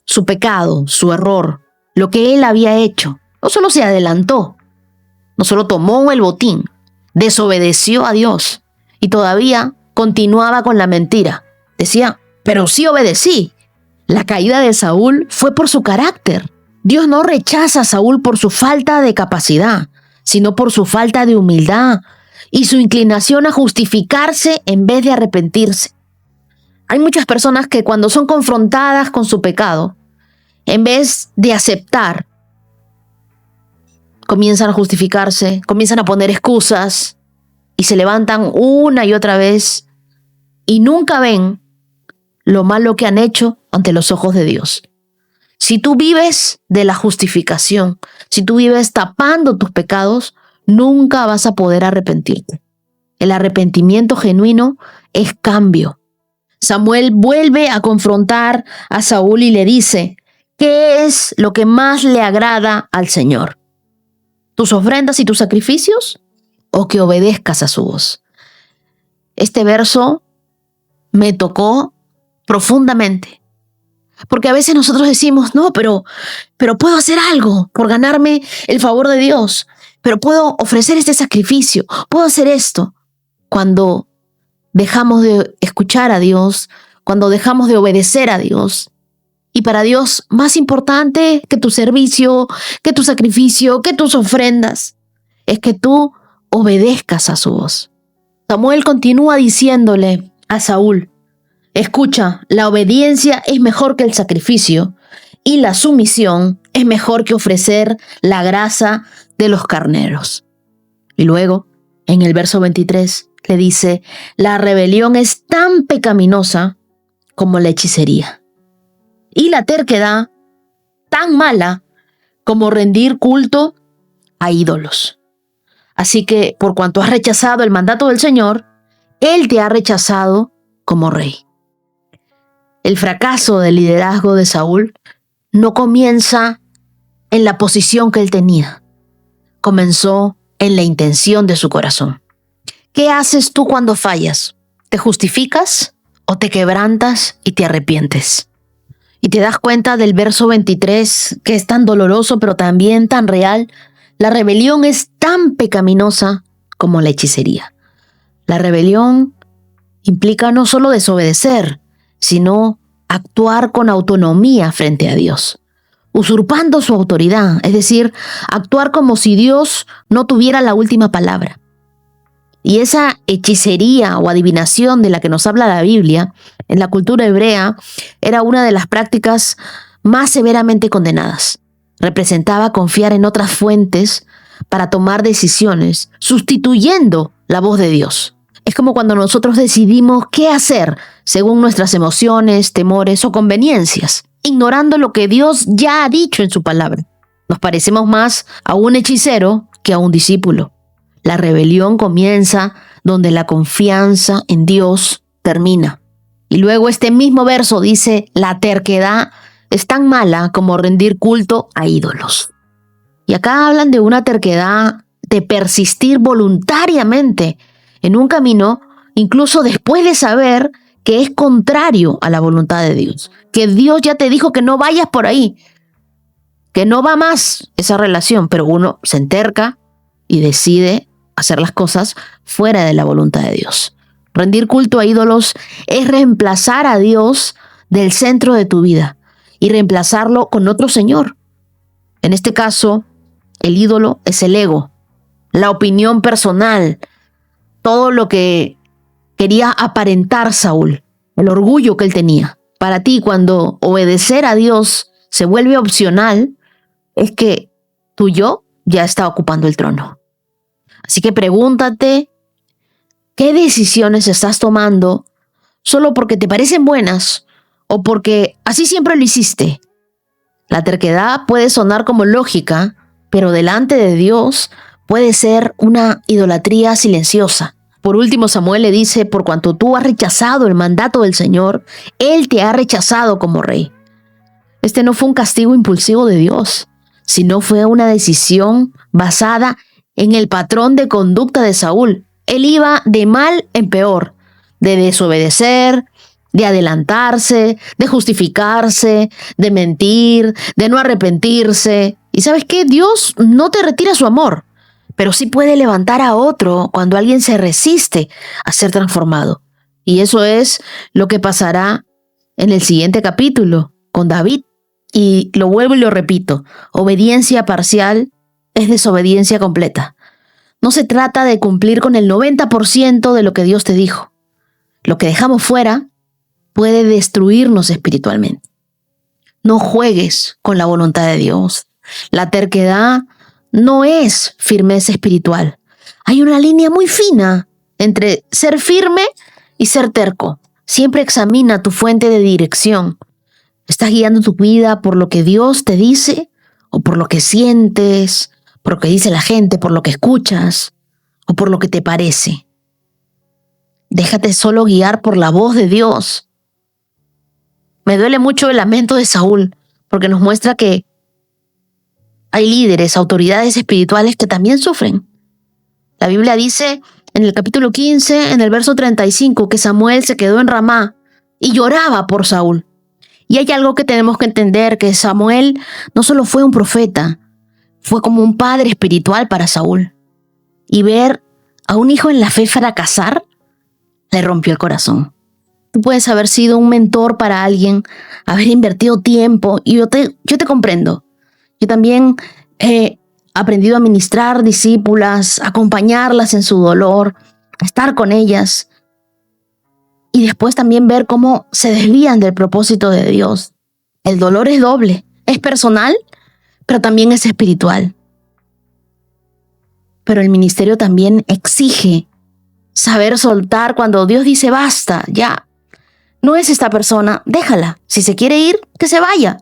su pecado, su error, lo que él había hecho. No solo se adelantó, no solo tomó el botín, desobedeció a Dios y todavía continuaba con la mentira. Decía, pero sí obedecí. La caída de Saúl fue por su carácter. Dios no rechaza a Saúl por su falta de capacidad, sino por su falta de humildad y su inclinación a justificarse en vez de arrepentirse. Hay muchas personas que cuando son confrontadas con su pecado, en vez de aceptar, comienzan a justificarse, comienzan a poner excusas y se levantan una y otra vez y nunca ven lo malo que han hecho ante los ojos de Dios. Si tú vives de la justificación, si tú vives tapando tus pecados, nunca vas a poder arrepentirte. El arrepentimiento genuino es cambio. Samuel vuelve a confrontar a Saúl y le dice, ¿qué es lo que más le agrada al Señor? ¿Tus ofrendas y tus sacrificios? ¿O que obedezcas a su voz? Este verso me tocó profundamente. Porque a veces nosotros decimos, no, pero puedo hacer algo por ganarme el favor de Dios. Pero puedo ofrecer este sacrificio, puedo hacer esto. Cuando dejamos de escuchar a Dios, cuando dejamos de obedecer a Dios Y para Dios, más importante que tu servicio, que tu sacrificio, que tus ofrendas, es que tú obedezcas a su voz. Samuel continúa diciéndole a Saúl: escucha, la obediencia es mejor que el sacrificio y la sumisión es mejor que ofrecer la grasa de los carneros. Y luego, en el verso 23, le dice: la rebelión es tan pecaminosa como la hechicería, y la terquedad tan mala como rendir culto a ídolos. Así que, por cuanto has rechazado el mandato del Señor, Él te ha rechazado como rey. El fracaso del liderazgo de Saúl no comienza en la posición que él tenía. Comenzó en la intención de su corazón. ¿Qué haces tú cuando fallas? ¿Te justificas o te quebrantas y te arrepientes? Y te das cuenta del verso 23, que es tan doloroso pero también tan real. La rebelión es tan pecaminosa como la hechicería. La rebelión implica no solo desobedecer, sino actuar con autonomía frente a Dios, usurpando su autoridad, es decir, actuar como si Dios no tuviera la última palabra. Y esa hechicería o adivinación de la que nos habla la Biblia, en la cultura hebrea, era una de las prácticas más severamente condenadas. Representaba confiar en otras fuentes para tomar decisiones, sustituyendo la voz de Dios. Es como cuando nosotros decidimos qué hacer según nuestras emociones, temores o conveniencias, ignorando lo que Dios ya ha dicho en su palabra. Nos parecemos más a un hechicero que a un discípulo. La rebelión comienza donde la confianza en Dios termina. Y luego este mismo verso dice: la terquedad es tan mala como rendir culto a ídolos. Y acá hablan de una terquedad de persistir voluntariamente en un camino, incluso después de saber que es contrario a la voluntad de Dios, que Dios ya te dijo que no vayas por ahí, que no va más esa relación, pero uno se enterca y decide hacer las cosas fuera de la voluntad de Dios. Rendir culto a ídolos es reemplazar a Dios del centro de tu vida y reemplazarlo con otro señor. En este caso, el ídolo es el ego, la opinión personal, todo lo que quería aparentar Saúl, el orgullo que él tenía. Para ti, cuando obedecer a Dios se vuelve opcional, es que tu yo ya está ocupando el trono. Así que pregúntate, ¿qué decisiones estás tomando solo porque te parecen buenas o porque así siempre lo hiciste? La terquedad puede sonar como lógica, pero delante de Dios puede ser una idolatría silenciosa. Por último, Samuel le dice: por cuanto tú has rechazado el mandato del Señor, Él te ha rechazado como rey. Este no fue un castigo impulsivo de Dios, sino fue una decisión basada en el patrón de conducta de Saúl. Él iba de mal en peor, de desobedecer, de adelantarse, de justificarse, de mentir, de no arrepentirse. ¿Y sabes qué? Dios no te retira su amor, pero sí puede levantar a otro cuando alguien se resiste a ser transformado. Y eso es lo que pasará en el siguiente capítulo con David. Y lo vuelvo y lo repito: obediencia parcial es desobediencia completa. No se trata de cumplir con el 90% de lo que Dios te dijo. Lo que dejamos fuera puede destruirnos espiritualmente. No juegues con la voluntad de Dios. La terquedad no es firmeza espiritual. Hay una línea muy fina entre ser firme y ser terco. Siempre examina tu fuente de dirección. ¿Estás guiando tu vida por lo que Dios te dice o por lo que sientes, por lo que dice la gente, por lo que escuchas o por lo que te parece? Déjate solo guiar por la voz de Dios. Me duele mucho el lamento de Saúl, porque nos muestra que hay líderes, autoridades espirituales que también sufren. La Biblia dice en el capítulo 15, en el verso 35, que Samuel se quedó en Ramá y lloraba por Saúl. Y hay algo que tenemos que entender, que Samuel no solo fue un profeta, fue como un padre espiritual para Saúl. Y ver a un hijo en la fe fracasar le rompió el corazón. Tú puedes haber sido un mentor para alguien, haber invertido tiempo, y yo te comprendo. Yo también he aprendido a ministrar discípulas, a acompañarlas en su dolor, a estar con ellas, y después también ver cómo se desvían del propósito de Dios. El dolor es doble, es personal, pero también es espiritual. Pero el ministerio también exige saber soltar cuando Dios dice basta, ya. No es esta persona, déjala. Si se quiere ir, que se vaya.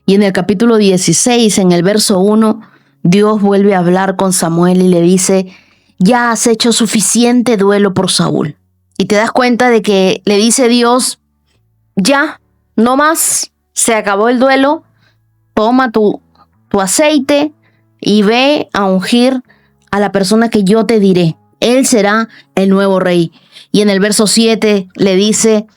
Y en el capítulo 16, en el verso 1, Dios vuelve a hablar con Samuel y le dice, ya has hecho suficiente duelo por Saúl. Y te das cuenta de que le dice Dios, ya, no más, se acabó el duelo, toma tu aceite y ve a ungir a la persona que yo te diré. Él será el nuevo rey. Y en el verso 7 le dice,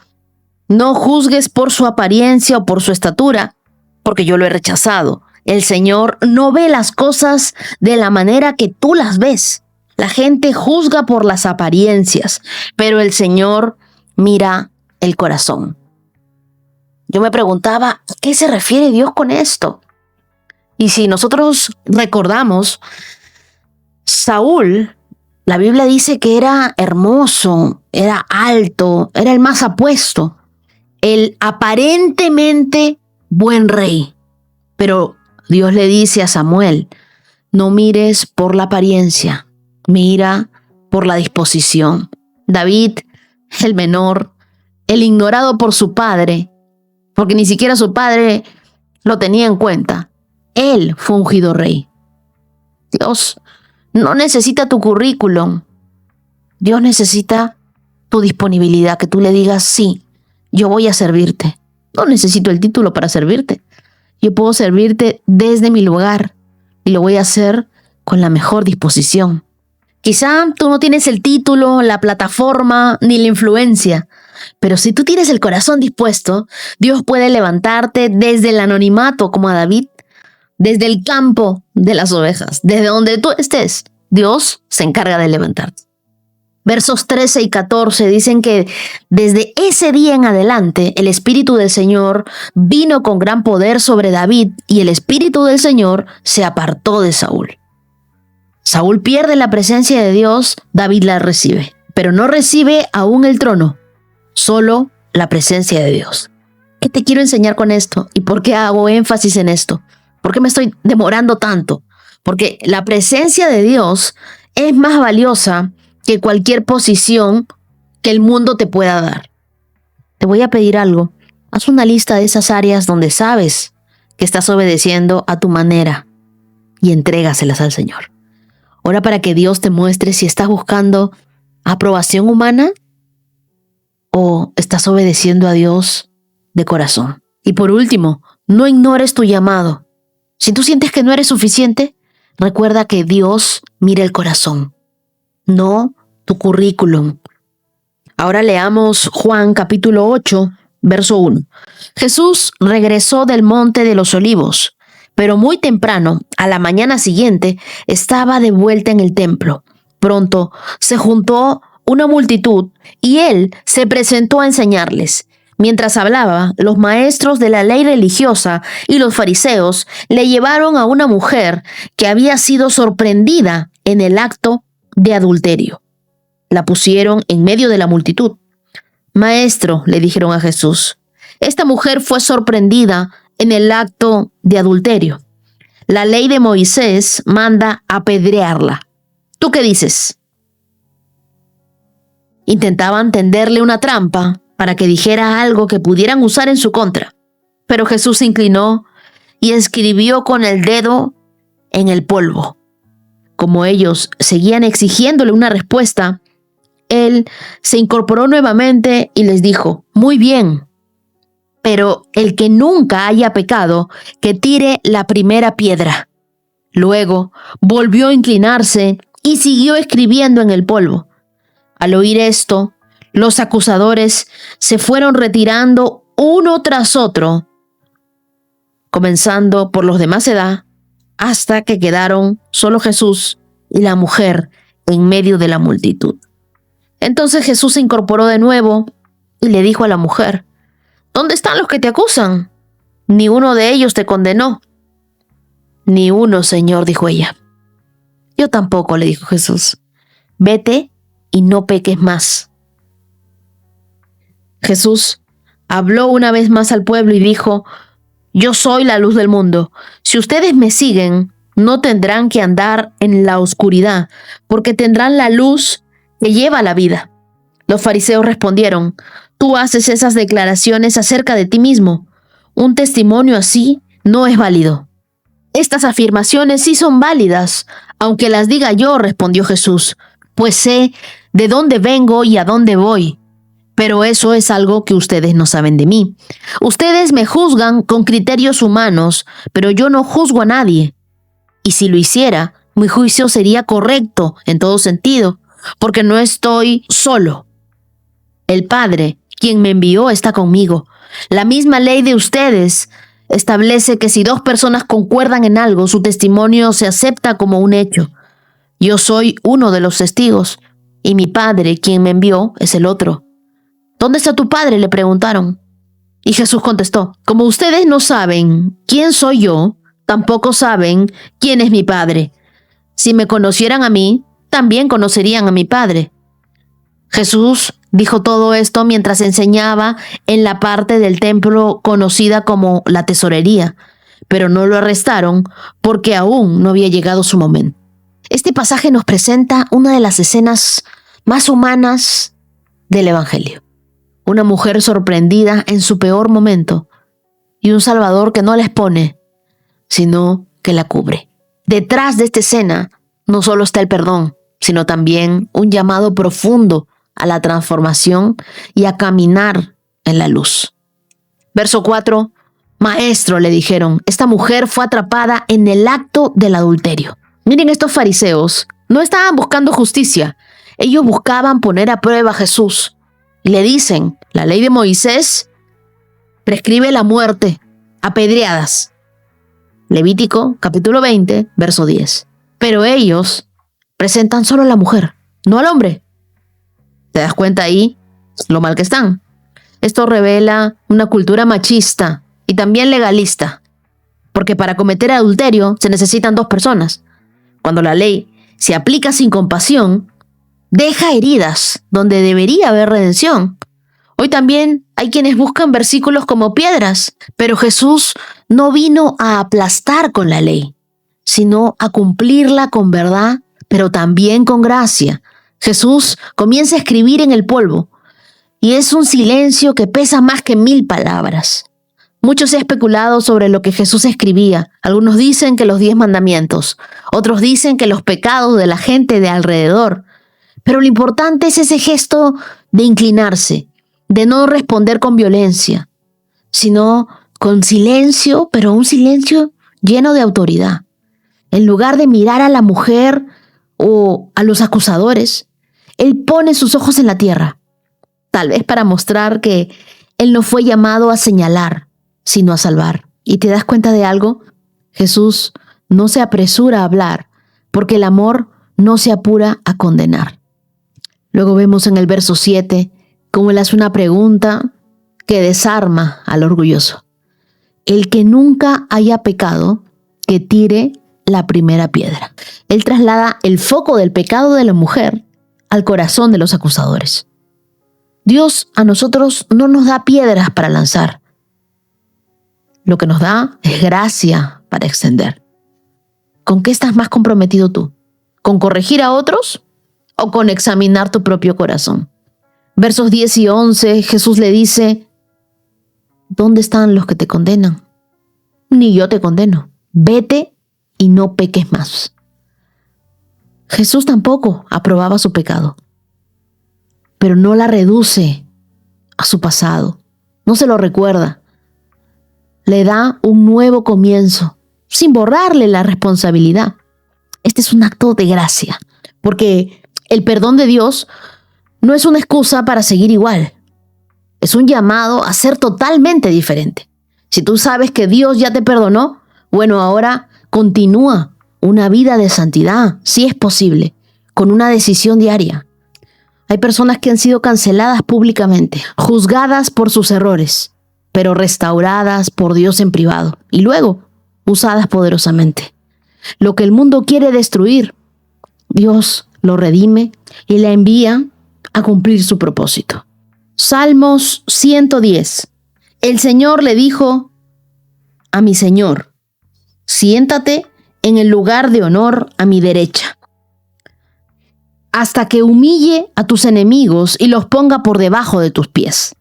no juzgues por su apariencia o por su estatura, porque yo lo he rechazado. El Señor no ve las cosas de la manera que tú las ves. La gente juzga por las apariencias, pero el Señor mira el corazón. Yo me preguntaba, ¿a qué se refiere Dios con esto? Y si nosotros recordamos, Saúl, la Biblia dice que era hermoso, era alto, era el más apuesto, el aparentemente buen rey. Pero Dios le dice a Samuel, no mires por la apariencia, mira por la disposición. David, el menor, el ignorado por su padre, porque ni siquiera su padre lo tenía en cuenta, él fue ungido rey. Dios no necesita tu currículum. Dios necesita tu disponibilidad, que tú le digas, sí, yo voy a servirte. No necesito el título para servirte. Yo puedo servirte desde mi lugar y lo voy a hacer con la mejor disposición. Quizá tú no tienes el título, la plataforma ni la influencia, pero si tú tienes el corazón dispuesto, Dios puede levantarte desde el anonimato como a David, desde el campo de las ovejas, desde donde tú estés, Dios se encarga de levantarte. Versos 13 y 14 dicen que desde ese día en adelante el Espíritu del Señor vino con gran poder sobre David y el Espíritu del Señor se apartó de Saúl. Saúl pierde la presencia de Dios, David la recibe, pero no recibe aún el trono, solo la presencia de Dios. ¿Qué te quiero enseñar con esto? ¿Y por qué hago énfasis en esto? ¿Por qué me estoy demorando tanto? Porque la presencia de Dios es más valiosa que cualquier posición que el mundo te pueda dar. Te voy a pedir algo. Haz una lista de esas áreas donde sabes que estás obedeciendo a tu manera y entrégaselas al Señor. Ora para que Dios te muestre si estás buscando aprobación humana o estás obedeciendo a Dios de corazón. Y por último, no ignores tu llamado. Si tú sientes que no eres suficiente, recuerda que Dios mira el corazón, no tu currículum. Ahora leamos Juan capítulo 8, verso 1. Jesús regresó del monte de los olivos, pero muy temprano, a la mañana siguiente, estaba de vuelta en el templo. Pronto se juntó una multitud y él se presentó a enseñarles. Mientras hablaba, los maestros de la ley religiosa y los fariseos le llevaron a una mujer que había sido sorprendida en el acto de adulterio. La pusieron en medio de la multitud. Maestro, le dijeron a Jesús, esta mujer fue sorprendida en el acto de adulterio. La ley de Moisés manda apedrearla. ¿Tú qué dices? Intentaban tenderle una trampa para que dijera algo que pudieran usar en su contra. Pero Jesús se inclinó y escribió con el dedo en el polvo. Como ellos seguían exigiéndole una respuesta, él se incorporó nuevamente y les dijo, muy bien, pero el que nunca haya pecado, que tire la primera piedra. Luego volvió a inclinarse y siguió escribiendo en el polvo. Al oír esto, los acusadores se fueron retirando uno tras otro, comenzando por los de más edad, hasta que quedaron solo Jesús y la mujer en medio de la multitud. Entonces Jesús se incorporó de nuevo y le dijo a la mujer: ¿Dónde están los que te acusan? ¿Ni uno de ellos te condenó? Ni uno, Señor, dijo ella. Yo tampoco, le dijo Jesús. Vete y no peques más. Jesús habló una vez más al pueblo y dijo: Yo soy la luz del mundo. Si ustedes me siguen, no tendrán que andar en la oscuridad, porque tendrán la luz que lleva a la vida. Los fariseos respondieron: Tú haces esas declaraciones acerca de ti mismo. Un testimonio así no es válido. Estas afirmaciones sí son válidas, aunque las diga yo, respondió Jesús, pues sé de dónde vengo y a dónde voy. Pero eso es algo que ustedes no saben de mí. Ustedes me juzgan con criterios humanos, pero yo no juzgo a nadie. Y si lo hiciera, mi juicio sería correcto en todo sentido, porque no estoy solo. El Padre, quien me envió, está conmigo. La misma ley de ustedes establece que si dos personas concuerdan en algo, su testimonio se acepta como un hecho. Yo soy uno de los testigos, y mi Padre, quien me envió, es el otro. ¿Dónde está tu Padre?, le preguntaron. Y Jesús contestó: Como ustedes no saben quién soy yo, tampoco saben quién es mi Padre. Si me conocieran a mí, también conocerían a mi Padre. Jesús dijo todo esto mientras enseñaba en la parte del templo conocida como la tesorería, pero no lo arrestaron porque aún no había llegado su momento. Este pasaje nos presenta una de las escenas más humanas del Evangelio. Una mujer sorprendida en su peor momento y un Salvador que no la expone, sino que la cubre. Detrás de esta escena no solo está el perdón, sino también un llamado profundo a la transformación y a caminar en la luz. Verso 4. Maestro, le dijeron, esta mujer fue atrapada en el acto del adulterio. Miren, estos fariseos no estaban buscando justicia. Ellos buscaban poner a prueba a Jesús. Y le dicen, la ley de Moisés prescribe la muerte, apedreadas. Levítico, capítulo 20, verso 10. Pero ellos presentan solo a la mujer, no al hombre. ¿Te das cuenta ahí lo mal que están? Esto revela una cultura machista y también legalista, porque para cometer adulterio se necesitan dos personas. Cuando la ley se aplica sin compasión, deja heridas donde debería haber redención. Hoy también hay quienes buscan versículos como piedras, pero Jesús no vino a aplastar con la ley, sino a cumplirla con verdad, pero también con gracia. Jesús comienza a escribir en el polvo, y es un silencio que pesa más que 1000 palabras. Mucho se ha especulado sobre lo que Jesús escribía. Algunos dicen que los 10 mandamientos, otros dicen que los pecados de la gente de alrededor. Pero lo importante es ese gesto de inclinarse, de no responder con violencia, sino con silencio, pero un silencio lleno de autoridad. En lugar de mirar a la mujer o a los acusadores, Él pone sus ojos en la tierra, tal vez para mostrar que Él no fue llamado a señalar, sino a salvar. ¿Y te das cuenta de algo? Jesús no se apresura a hablar, porque el amor no se apura a condenar. Luego vemos en el verso 7 cómo Él hace una pregunta que desarma al orgulloso. El que nunca haya pecado, que tire la primera piedra. Él traslada el foco del pecado de la mujer al corazón de los acusadores. Dios a nosotros no nos da piedras para lanzar. Lo que nos da es gracia para extender. ¿Con qué estás más comprometido tú? ¿Con corregir a otros o con examinar tu propio corazón? Versos 10 y 11, Jesús le dice, ¿dónde están los que te condenan? Ni yo te condeno. Vete y no peques más. Jesús tampoco aprobaba su pecado, pero no la reduce a su pasado, no se lo recuerda. Le da un nuevo comienzo, sin borrarle la responsabilidad. Este es un acto de gracia, porque el perdón de Dios no es una excusa para seguir igual. Es un llamado a ser totalmente diferente. Si tú sabes que Dios ya te perdonó, bueno, ahora continúa una vida de santidad, si es posible, con una decisión diaria. Hay personas que han sido canceladas públicamente, juzgadas por sus errores, pero restauradas por Dios en privado y luego usadas poderosamente. Lo que el mundo quiere destruir, Dios lo redime y la envía a cumplir su propósito. Salmos 110. El Señor le dijo a mi Señor: siéntate en el lugar de honor a mi derecha, hasta que humille a tus enemigos y los ponga por debajo de tus pies.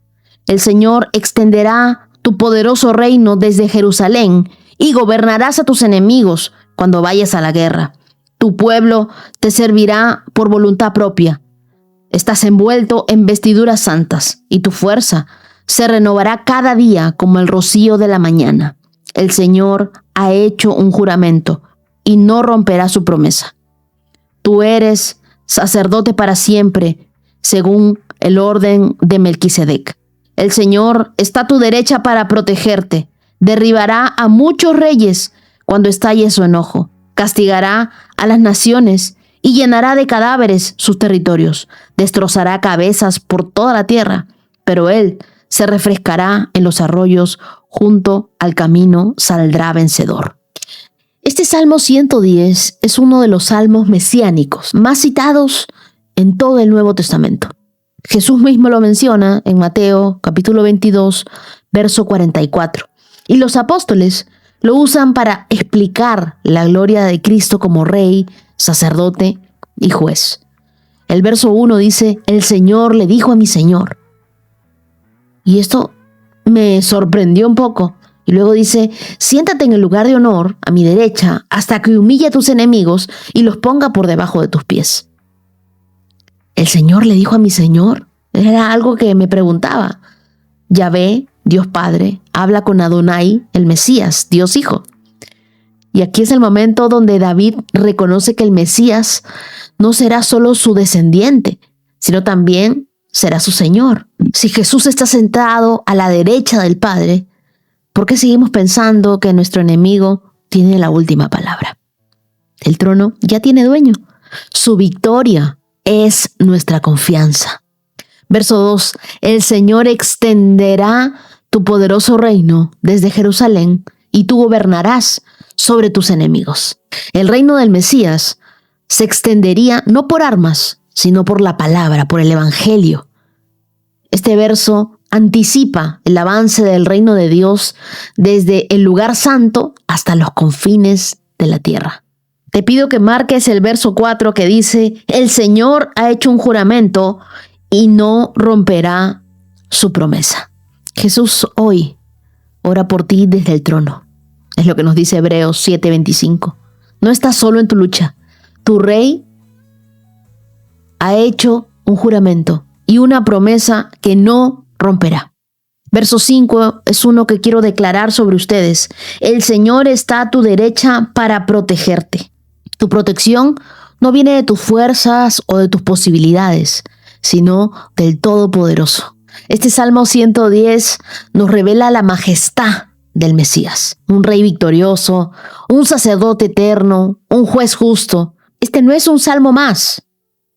El Señor extenderá tu poderoso reino desde Jerusalén y gobernarás a tus enemigos cuando vayas a la guerra. Tu pueblo te servirá por voluntad propia. Estás envuelto en vestiduras santas y tu fuerza se renovará cada día como el rocío de la mañana. El Señor ha hecho un juramento y no romperá su promesa. Tú eres sacerdote para siempre, según el orden de Melquisedec. El Señor está a tu derecha para protegerte. Derribará a muchos reyes cuando estalle su enojo. Castigará a las naciones y llenará de cadáveres sus territorios. Destrozará cabezas por toda la tierra, pero Él se refrescará en los arroyos, junto al camino saldrá vencedor. Este Salmo 110 es uno de los salmos mesiánicos más citados en todo el Nuevo Testamento. Jesús mismo lo menciona en Mateo capítulo 22, verso 44. Y los apóstoles lo usan para explicar la gloria de Cristo como Rey, sacerdote y juez. El verso 1 dice: el Señor le dijo a mi Señor. Y esto me sorprendió un poco. Y luego dice: siéntate en el lugar de honor a mi derecha hasta que humille a tus enemigos y los ponga por debajo de tus pies. El Señor le dijo a mi Señor. Era algo que me preguntaba. Yahvé, Dios Padre, habla con Adonai, el Mesías, Dios Hijo. Y aquí es el momento donde David reconoce que el Mesías no será solo su descendiente, sino también será su Señor. Si Jesús está sentado a la derecha del Padre, ¿por qué seguimos pensando que nuestro enemigo tiene la última palabra? El trono ya tiene dueño. Su victoria es nuestra confianza. Verso 2. El Señor extenderá tu poderoso reino desde Jerusalén y tú gobernarás sobre tus enemigos. El reino del Mesías se extendería no por armas, sino por la palabra, por el evangelio. Este verso anticipa el avance del reino de Dios desde el lugar santo hasta los confines de la tierra. Te pido que marques el verso 4 que dice: el Señor ha hecho un juramento y no romperá su promesa. Jesús hoy ora por ti desde el trono. Es lo que nos dice Hebreos 7:25. No estás solo en tu lucha. Tu Rey ha hecho un juramento y una promesa que no romperá. Verso 5 es uno que quiero declarar sobre ustedes. El Señor está a tu derecha para protegerte. Tu protección no viene de tus fuerzas o de tus posibilidades, sino del Todopoderoso. Este Salmo 110 nos revela la majestad del Mesías, un rey victorioso, un sacerdote eterno, un juez justo. Este no es un salmo más,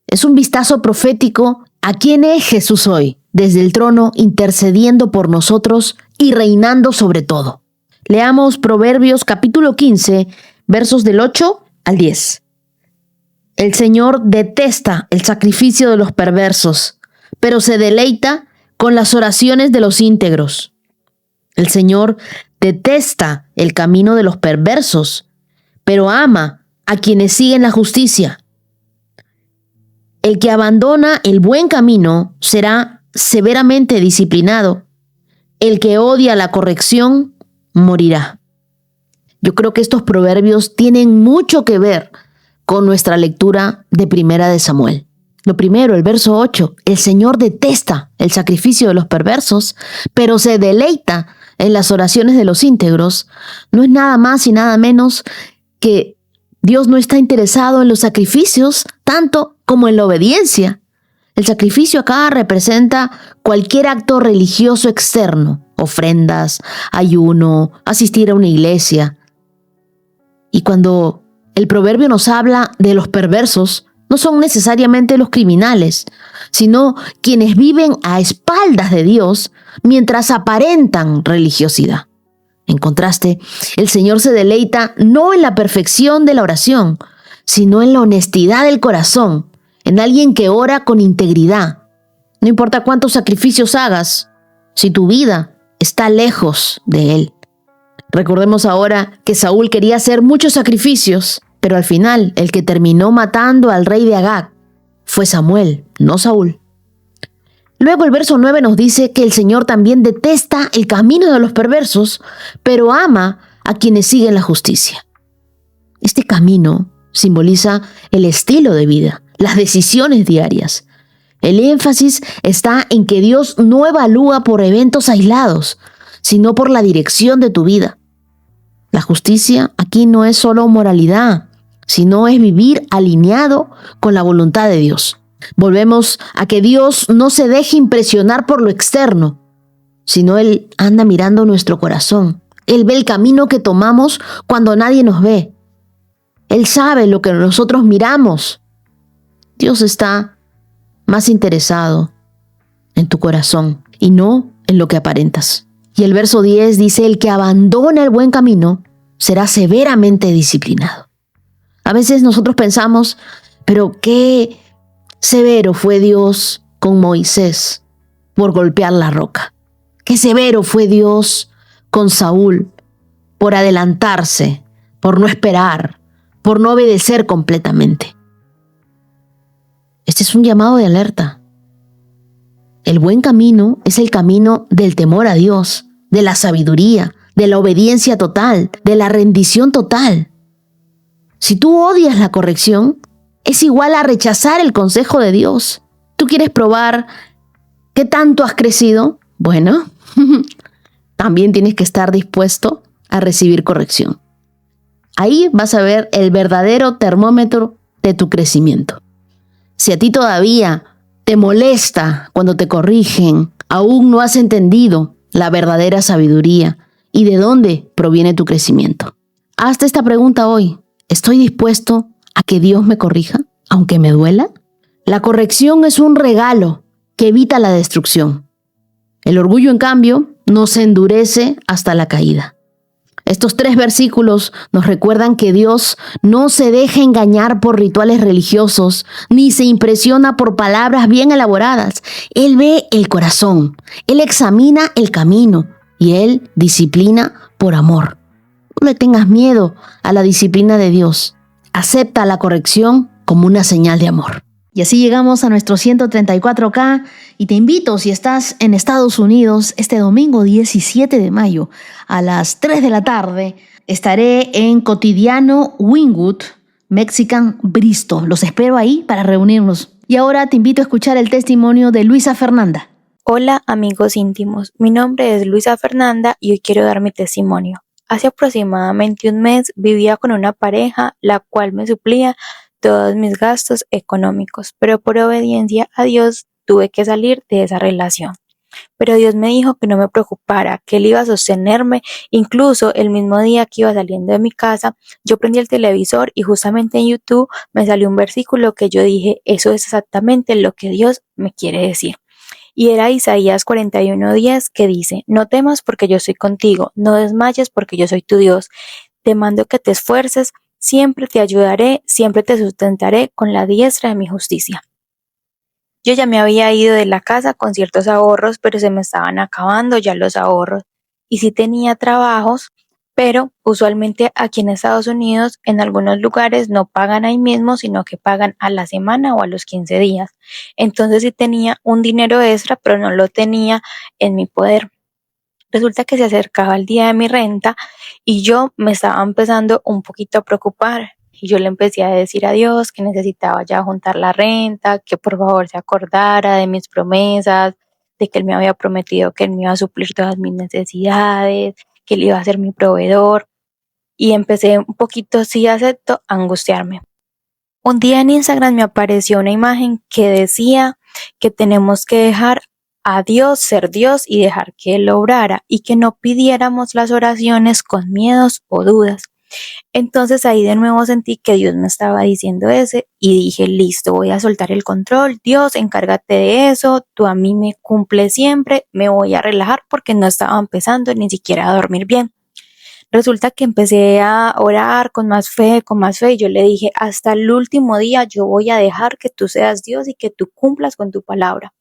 es un vistazo profético a quién es Jesús hoy, desde el trono intercediendo por nosotros y reinando sobre todo. Leamos Proverbios capítulo 15, versos del 8 al 10. El Señor detesta el sacrificio de los perversos, pero se deleita con las oraciones de los íntegros. El Señor detesta el camino de los perversos, pero ama a quienes siguen la justicia. El que abandona el buen camino será severamente disciplinado. El que odia la corrección morirá. Yo creo que estos proverbios tienen mucho que ver con nuestra lectura de Primera de Samuel. Lo primero, el verso 8, el Señor detesta el sacrificio de los perversos, pero se deleita en las oraciones de los íntegros. No es nada más y nada menos que Dios no está interesado en los sacrificios tanto como en la obediencia. El sacrificio acá representa cualquier acto religioso externo, ofrendas, ayuno, asistir a una iglesia. Y cuando el proverbio nos habla de los perversos, no son necesariamente los criminales, sino quienes viven a espaldas de Dios mientras aparentan religiosidad. En contraste, el Señor se deleita no en la perfección de la oración, sino en la honestidad del corazón, en alguien que ora con integridad. No importa cuántos sacrificios hagas, si tu vida está lejos de Él. Recordemos ahora que Saúl quería hacer muchos sacrificios, pero al final el que terminó matando al rey de Agag fue Samuel, no Saúl. Luego el verso 9 nos dice que el Señor también detesta el camino de los perversos, pero ama a quienes siguen la justicia. Este camino simboliza el estilo de vida, las decisiones diarias. El énfasis está en que Dios no evalúa por eventos aislados, sino por la dirección de tu vida. La justicia aquí no es solo moralidad, sino es vivir alineado con la voluntad de Dios. Volvemos a que Dios no se deje impresionar por lo externo, sino Él anda mirando nuestro corazón. Él ve el camino que tomamos cuando nadie nos ve. Él sabe lo que nosotros miramos. Dios está más interesado en tu corazón y no en lo que aparentas. Y el verso 10 dice, el que abandona el buen camino será severamente disciplinado. A veces nosotros pensamos, pero qué severo fue Dios con Moisés por golpear la roca. Qué severo fue Dios con Saúl por adelantarse, por no esperar, por no obedecer completamente. Este es un llamado de alerta. El buen camino es el camino del temor a Dios, de la sabiduría, de la obediencia total, de la rendición total. Si tú odias la corrección, es igual a rechazar el consejo de Dios. ¿Tú quieres probar qué tanto has crecido? Bueno, también tienes que estar dispuesto a recibir corrección. Ahí vas a ver el verdadero termómetro de tu crecimiento. Si a ti todavía te molesta cuando te corrigen, aún no has entendido la verdadera sabiduría y de dónde proviene tu crecimiento. Hazte esta pregunta hoy. ¿Estoy dispuesto a que Dios me corrija, aunque me duela? La corrección es un regalo que evita la destrucción. El orgullo, en cambio, nos endurece hasta la caída. Estos 3 versículos nos recuerdan que Dios no se deja engañar por rituales religiosos, ni se impresiona por palabras bien elaboradas. Él ve el corazón, Él examina el camino y Él disciplina por amor. No le tengas miedo a la disciplina de Dios. Acepta la corrección como una señal de amor. Y así llegamos a nuestro 134K y te invito, si estás en Estados Unidos, este domingo 17 de mayo a las 3 de la tarde, estaré en Cotidiano Wynwood, Mexican Bristol. Los espero ahí para reunirnos. Y ahora te invito a escuchar el testimonio de Luisa Fernanda. Hola amigos íntimos, mi nombre es Luisa Fernanda y hoy quiero dar mi testimonio. Hace aproximadamente un mes vivía con una pareja la cual me suplía todos mis gastos económicos, pero por obediencia a Dios tuve que salir de esa relación. Pero Dios me dijo que no me preocupara, que Él iba a sostenerme. Incluso el mismo día que iba saliendo de mi casa, yo prendí el televisor y justamente en YouTube me salió un versículo que yo dije, eso es exactamente lo que Dios me quiere decir. Y era Isaías 41:10 que dice, no temas porque yo soy contigo, no desmayes porque yo soy tu Dios. Te mando que te esfuerces, siempre te ayudaré, siempre te sustentaré con la diestra de mi justicia. Yo ya me había ido de la casa con ciertos ahorros, pero se me estaban acabando ya los ahorros. Y sí tenía trabajos, pero usualmente aquí en Estados Unidos, en algunos lugares no pagan ahí mismo, sino que pagan a la semana o a los 15 días. Entonces sí tenía un dinero extra, pero no lo tenía en mi poder. Resulta que se acercaba el día de mi renta y yo me estaba empezando un poquito a preocupar. Y yo le empecé a decir a Dios que necesitaba ya juntar la renta, que por favor se acordara de mis promesas, de que Él me había prometido que Él me iba a suplir todas mis necesidades, que Él iba a ser mi proveedor. Y empecé un poquito, sí acepto, a angustiarme. Un día en Instagram me apareció una imagen que decía que tenemos que dejar a Dios ser Dios y dejar que Él obrara y que no pidiéramos las oraciones con miedos o dudas. Entonces ahí de nuevo sentí que Dios me estaba diciendo ese y dije, listo, voy a soltar el control, Dios, encárgate de eso, tú a mí me cumples siempre, me voy a relajar porque no estaba empezando ni siquiera a dormir bien. Resulta que empecé a orar con más fe, y yo le dije, hasta el último día yo voy a dejar que tú seas Dios y que tú cumplas con tu palabra.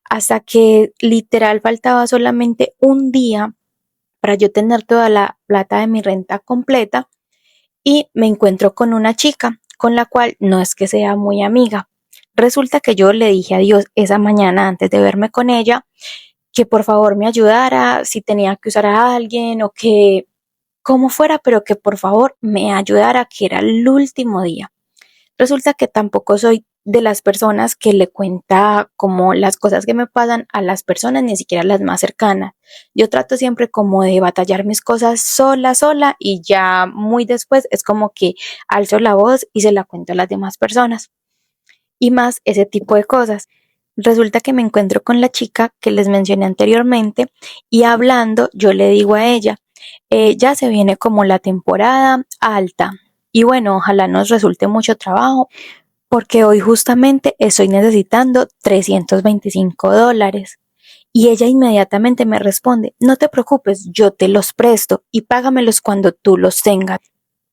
Hasta que literal faltaba solamente un día para yo tener toda la plata de mi renta completa y me encuentro con una chica con la cual no es que sea muy amiga. Resulta que yo le dije a Dios esa mañana antes de verme con ella que por favor me ayudara si tenía que usar a alguien o que como fuera, pero que por favor me ayudara, que era el último día. Resulta que tampoco soy de las personas que le cuenta como las cosas que me pasan a las personas, ni siquiera las más cercanas. Yo trato siempre como de batallar mis cosas sola y ya muy después es como que alzo la voz y se la cuento a las demás personas. Y más ese tipo de cosas. Resulta que me encuentro con la chica que les mencioné anteriormente y hablando yo le digo a ella, ya se viene como la temporada alta y bueno, ojalá nos resulte mucho trabajo porque hoy justamente estoy necesitando $325. Y ella inmediatamente me responde, no te preocupes, yo te los presto y págamelos cuando tú los tengas.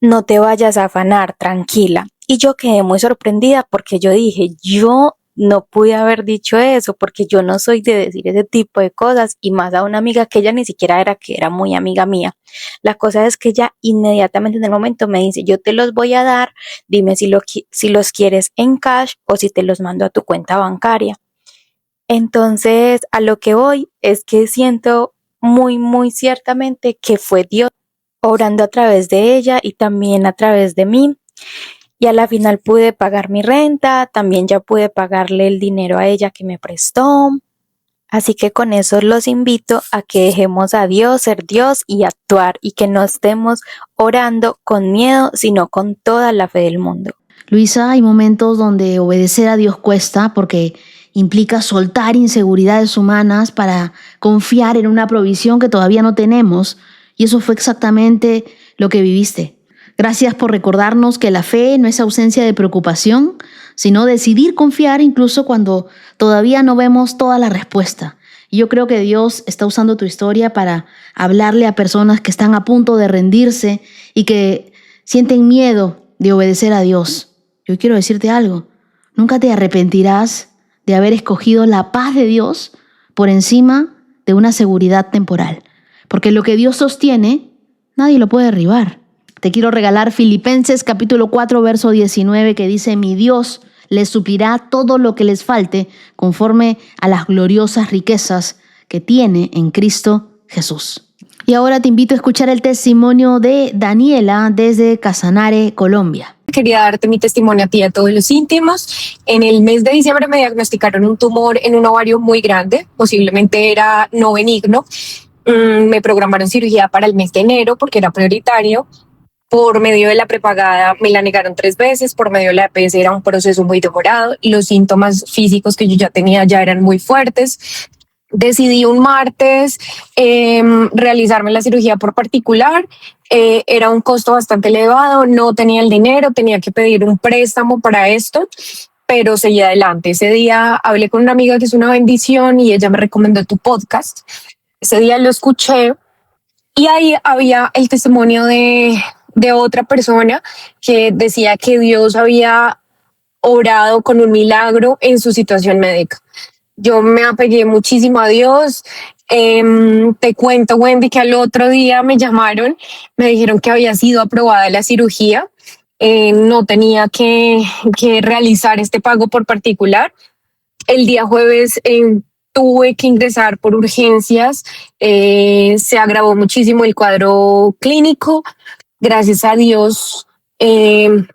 No te vayas a afanar, tranquila. Y yo quedé muy sorprendida porque yo dije, yo no pude haber dicho eso porque yo no soy de decir ese tipo de cosas y más a una amiga que ella ni siquiera era que era muy amiga mía. La cosa es que ella inmediatamente en el momento me dice, yo te los voy a dar, dime si los quieres en cash o si te los mando a tu cuenta bancaria. Entonces, a lo que voy es que siento muy ciertamente que fue Dios obrando a través de ella y también a través de mí. Y a la final pude pagar mi renta, también ya pude pagarle el dinero a ella que me prestó. Así que con eso los invito a que dejemos a Dios ser Dios y actuar y que no estemos orando con miedo, sino con toda la fe del mundo. Luisa, hay momentos donde obedecer a Dios cuesta porque implica soltar inseguridades humanas para confiar en una provisión que todavía no tenemos, y eso fue exactamente lo que viviste. Gracias por recordarnos que la fe no es ausencia de preocupación, sino decidir confiar incluso cuando todavía no vemos toda la respuesta. Y yo creo que Dios está usando tu historia para hablarle a personas que están a punto de rendirse y que sienten miedo de obedecer a Dios. Yo quiero decirte algo, nunca te arrepentirás de haber escogido la paz de Dios por encima de una seguridad temporal, porque lo que Dios sostiene, nadie lo puede derribar. Te quiero regalar Filipenses capítulo 4, verso 19, que dice, mi Dios les suplirá todo lo que les falte conforme a las gloriosas riquezas que tiene en Cristo Jesús. Y ahora te invito a escuchar el testimonio de Daniela desde Casanare, Colombia. Quería darte mi testimonio a ti y a todos los íntimos. En el mes de diciembre me diagnosticaron un tumor en un ovario muy grande, posiblemente era no benigno. Me programaron cirugía para el mes de enero porque era prioritario. Por medio de la prepagada me la negaron 3 veces, por medio de la EPS era un proceso muy demorado y los síntomas físicos que yo ya tenía ya eran muy fuertes. Decidí un martes realizarme la cirugía por particular. Era un costo bastante elevado, no tenía el dinero, tenía que pedir un préstamo para esto, pero seguí adelante. Ese día hablé con una amiga que es una bendición y ella me recomendó tu podcast. Ese día lo escuché y ahí había el testimonio de otra persona que decía que Dios había obrado con un milagro en su situación médica. Yo me apegué muchísimo a Dios. Te cuento, Wendy, que al otro día me llamaron, me dijeron que había sido aprobada la cirugía. No tenía que realizar este pago por particular. El día jueves tuve que ingresar por urgencias. Se agravó muchísimo el cuadro clínico. Gracias a Dios,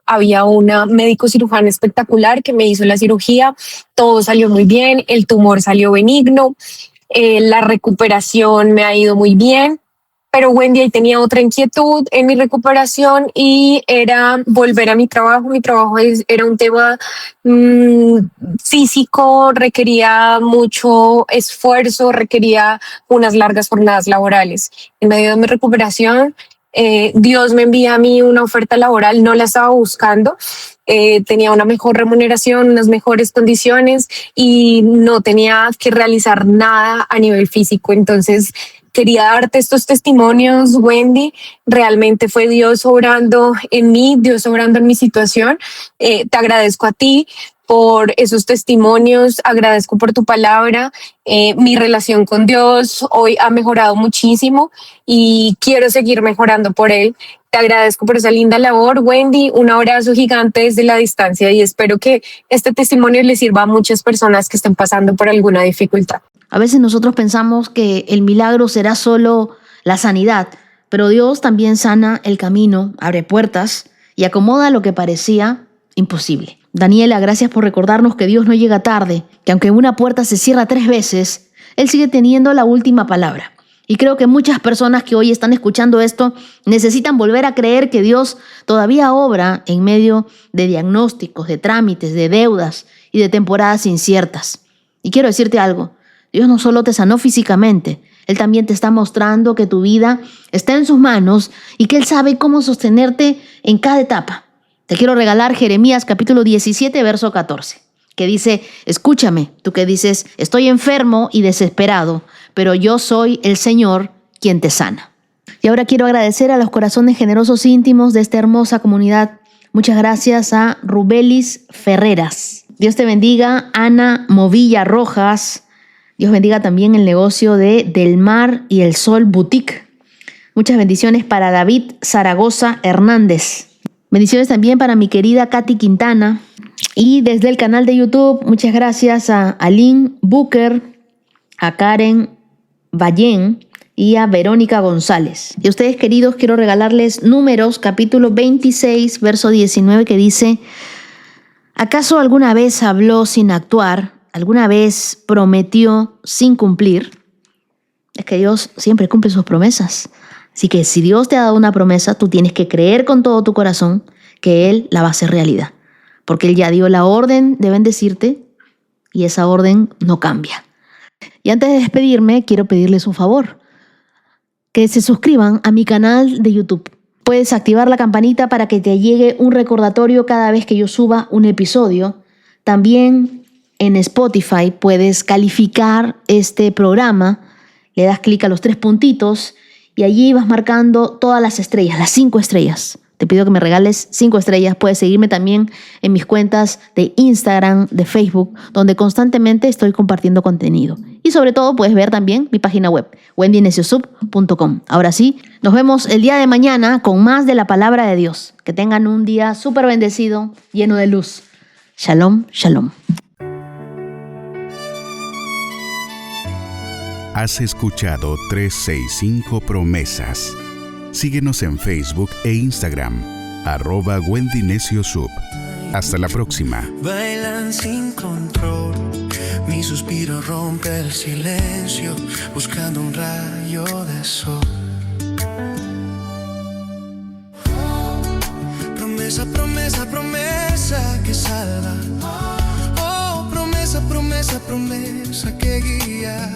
había una médico cirujana espectacular que me hizo la cirugía. Todo salió muy bien, el tumor salió benigno, la recuperación me ha ido muy bien. Pero Wendy, ahí tenía otra inquietud en mi recuperación y era volver a mi trabajo. Mi trabajo era un tema físico, requería mucho esfuerzo, requería unas largas jornadas laborales. En medio de mi recuperación, Dios me envía a mí una oferta laboral, no la estaba buscando. Tenía una mejor remuneración, unas mejores condiciones y no tenía que realizar nada a nivel físico. Entonces, quería darte estos testimonios, Wendy. Realmente fue Dios obrando en mí, Dios obrando en mi situación. Te agradezco a ti por esos testimonios, agradezco por tu palabra. Mi relación con Dios hoy ha mejorado muchísimo y quiero seguir mejorando por él. Te agradezco por esa linda labor, Wendy. Un abrazo gigante desde la distancia y espero que este testimonio le sirva a muchas personas que estén pasando por alguna dificultad. A veces nosotros pensamos que el milagro será solo la sanidad, pero Dios también sana el camino, abre puertas y acomoda lo que parecía imposible. Daniela, gracias por recordarnos que Dios no llega tarde, que aunque una puerta se cierra 3 veces, Él sigue teniendo la última palabra. Y creo que muchas personas que hoy están escuchando esto necesitan volver a creer que Dios todavía obra en medio de diagnósticos, de trámites, de deudas y de temporadas inciertas. Y quiero decirte algo. Dios no solo te sanó físicamente, Él también te está mostrando que tu vida está en sus manos y que Él sabe cómo sostenerte en cada etapa. Te quiero regalar Jeremías capítulo 17, verso 14, que dice, escúchame, tú que dices, estoy enfermo y desesperado, pero yo soy el Señor quien te sana. Y ahora quiero agradecer a los corazones generosos íntimos de esta hermosa comunidad. Muchas gracias a Rubelis Ferreras. Dios te bendiga, Ana Movilla Rojas. Dios bendiga también el negocio de Del Mar y el Sol Boutique. Muchas bendiciones para David Zaragoza Hernández. Bendiciones también para mi querida Katy Quintana. Y desde el canal de YouTube, muchas gracias a Aline Booker, a Karen Ballén y a Verónica González. Y a ustedes, queridos, quiero regalarles Números, capítulo 26, verso 19, que dice, ¿acaso alguna vez habló sin actuar? ¿Alguna vez prometió sin cumplir? Es que Dios siempre cumple sus promesas. Así que si Dios te ha dado una promesa, tú tienes que creer con todo tu corazón que Él la va a hacer realidad. Porque Él ya dio la orden de bendecirte y esa orden no cambia. Y antes de despedirme, quiero pedirles un favor. Que se suscriban a mi canal de YouTube. Puedes activar la campanita para que te llegue un recordatorio cada vez que yo suba un episodio. También en Spotify puedes calificar este programa, le das clic a los 3 puntitos y allí vas marcando todas las estrellas, las 5 estrellas. Te pido que me regales 5 estrellas. Puedes seguirme también en mis cuentas de Instagram, de Facebook, donde constantemente estoy compartiendo contenido. Y sobre todo puedes ver también mi página web, wendyneciosub.com. Ahora sí, nos vemos el día de mañana con más de la palabra de Dios. Que tengan un día súper bendecido, lleno de luz. Shalom, shalom. Has escuchado 365 Promesas. Síguenos en Facebook e Instagram, @WendyNecioSub. Hasta la próxima. Bailan sin control, mi suspiro rompe el silencio, buscando un rayo de sol. Promesa, promesa, promesa que salva. Oh, promesa, promesa, promesa que guía.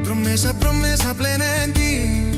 Promesa, promesa plena en ti.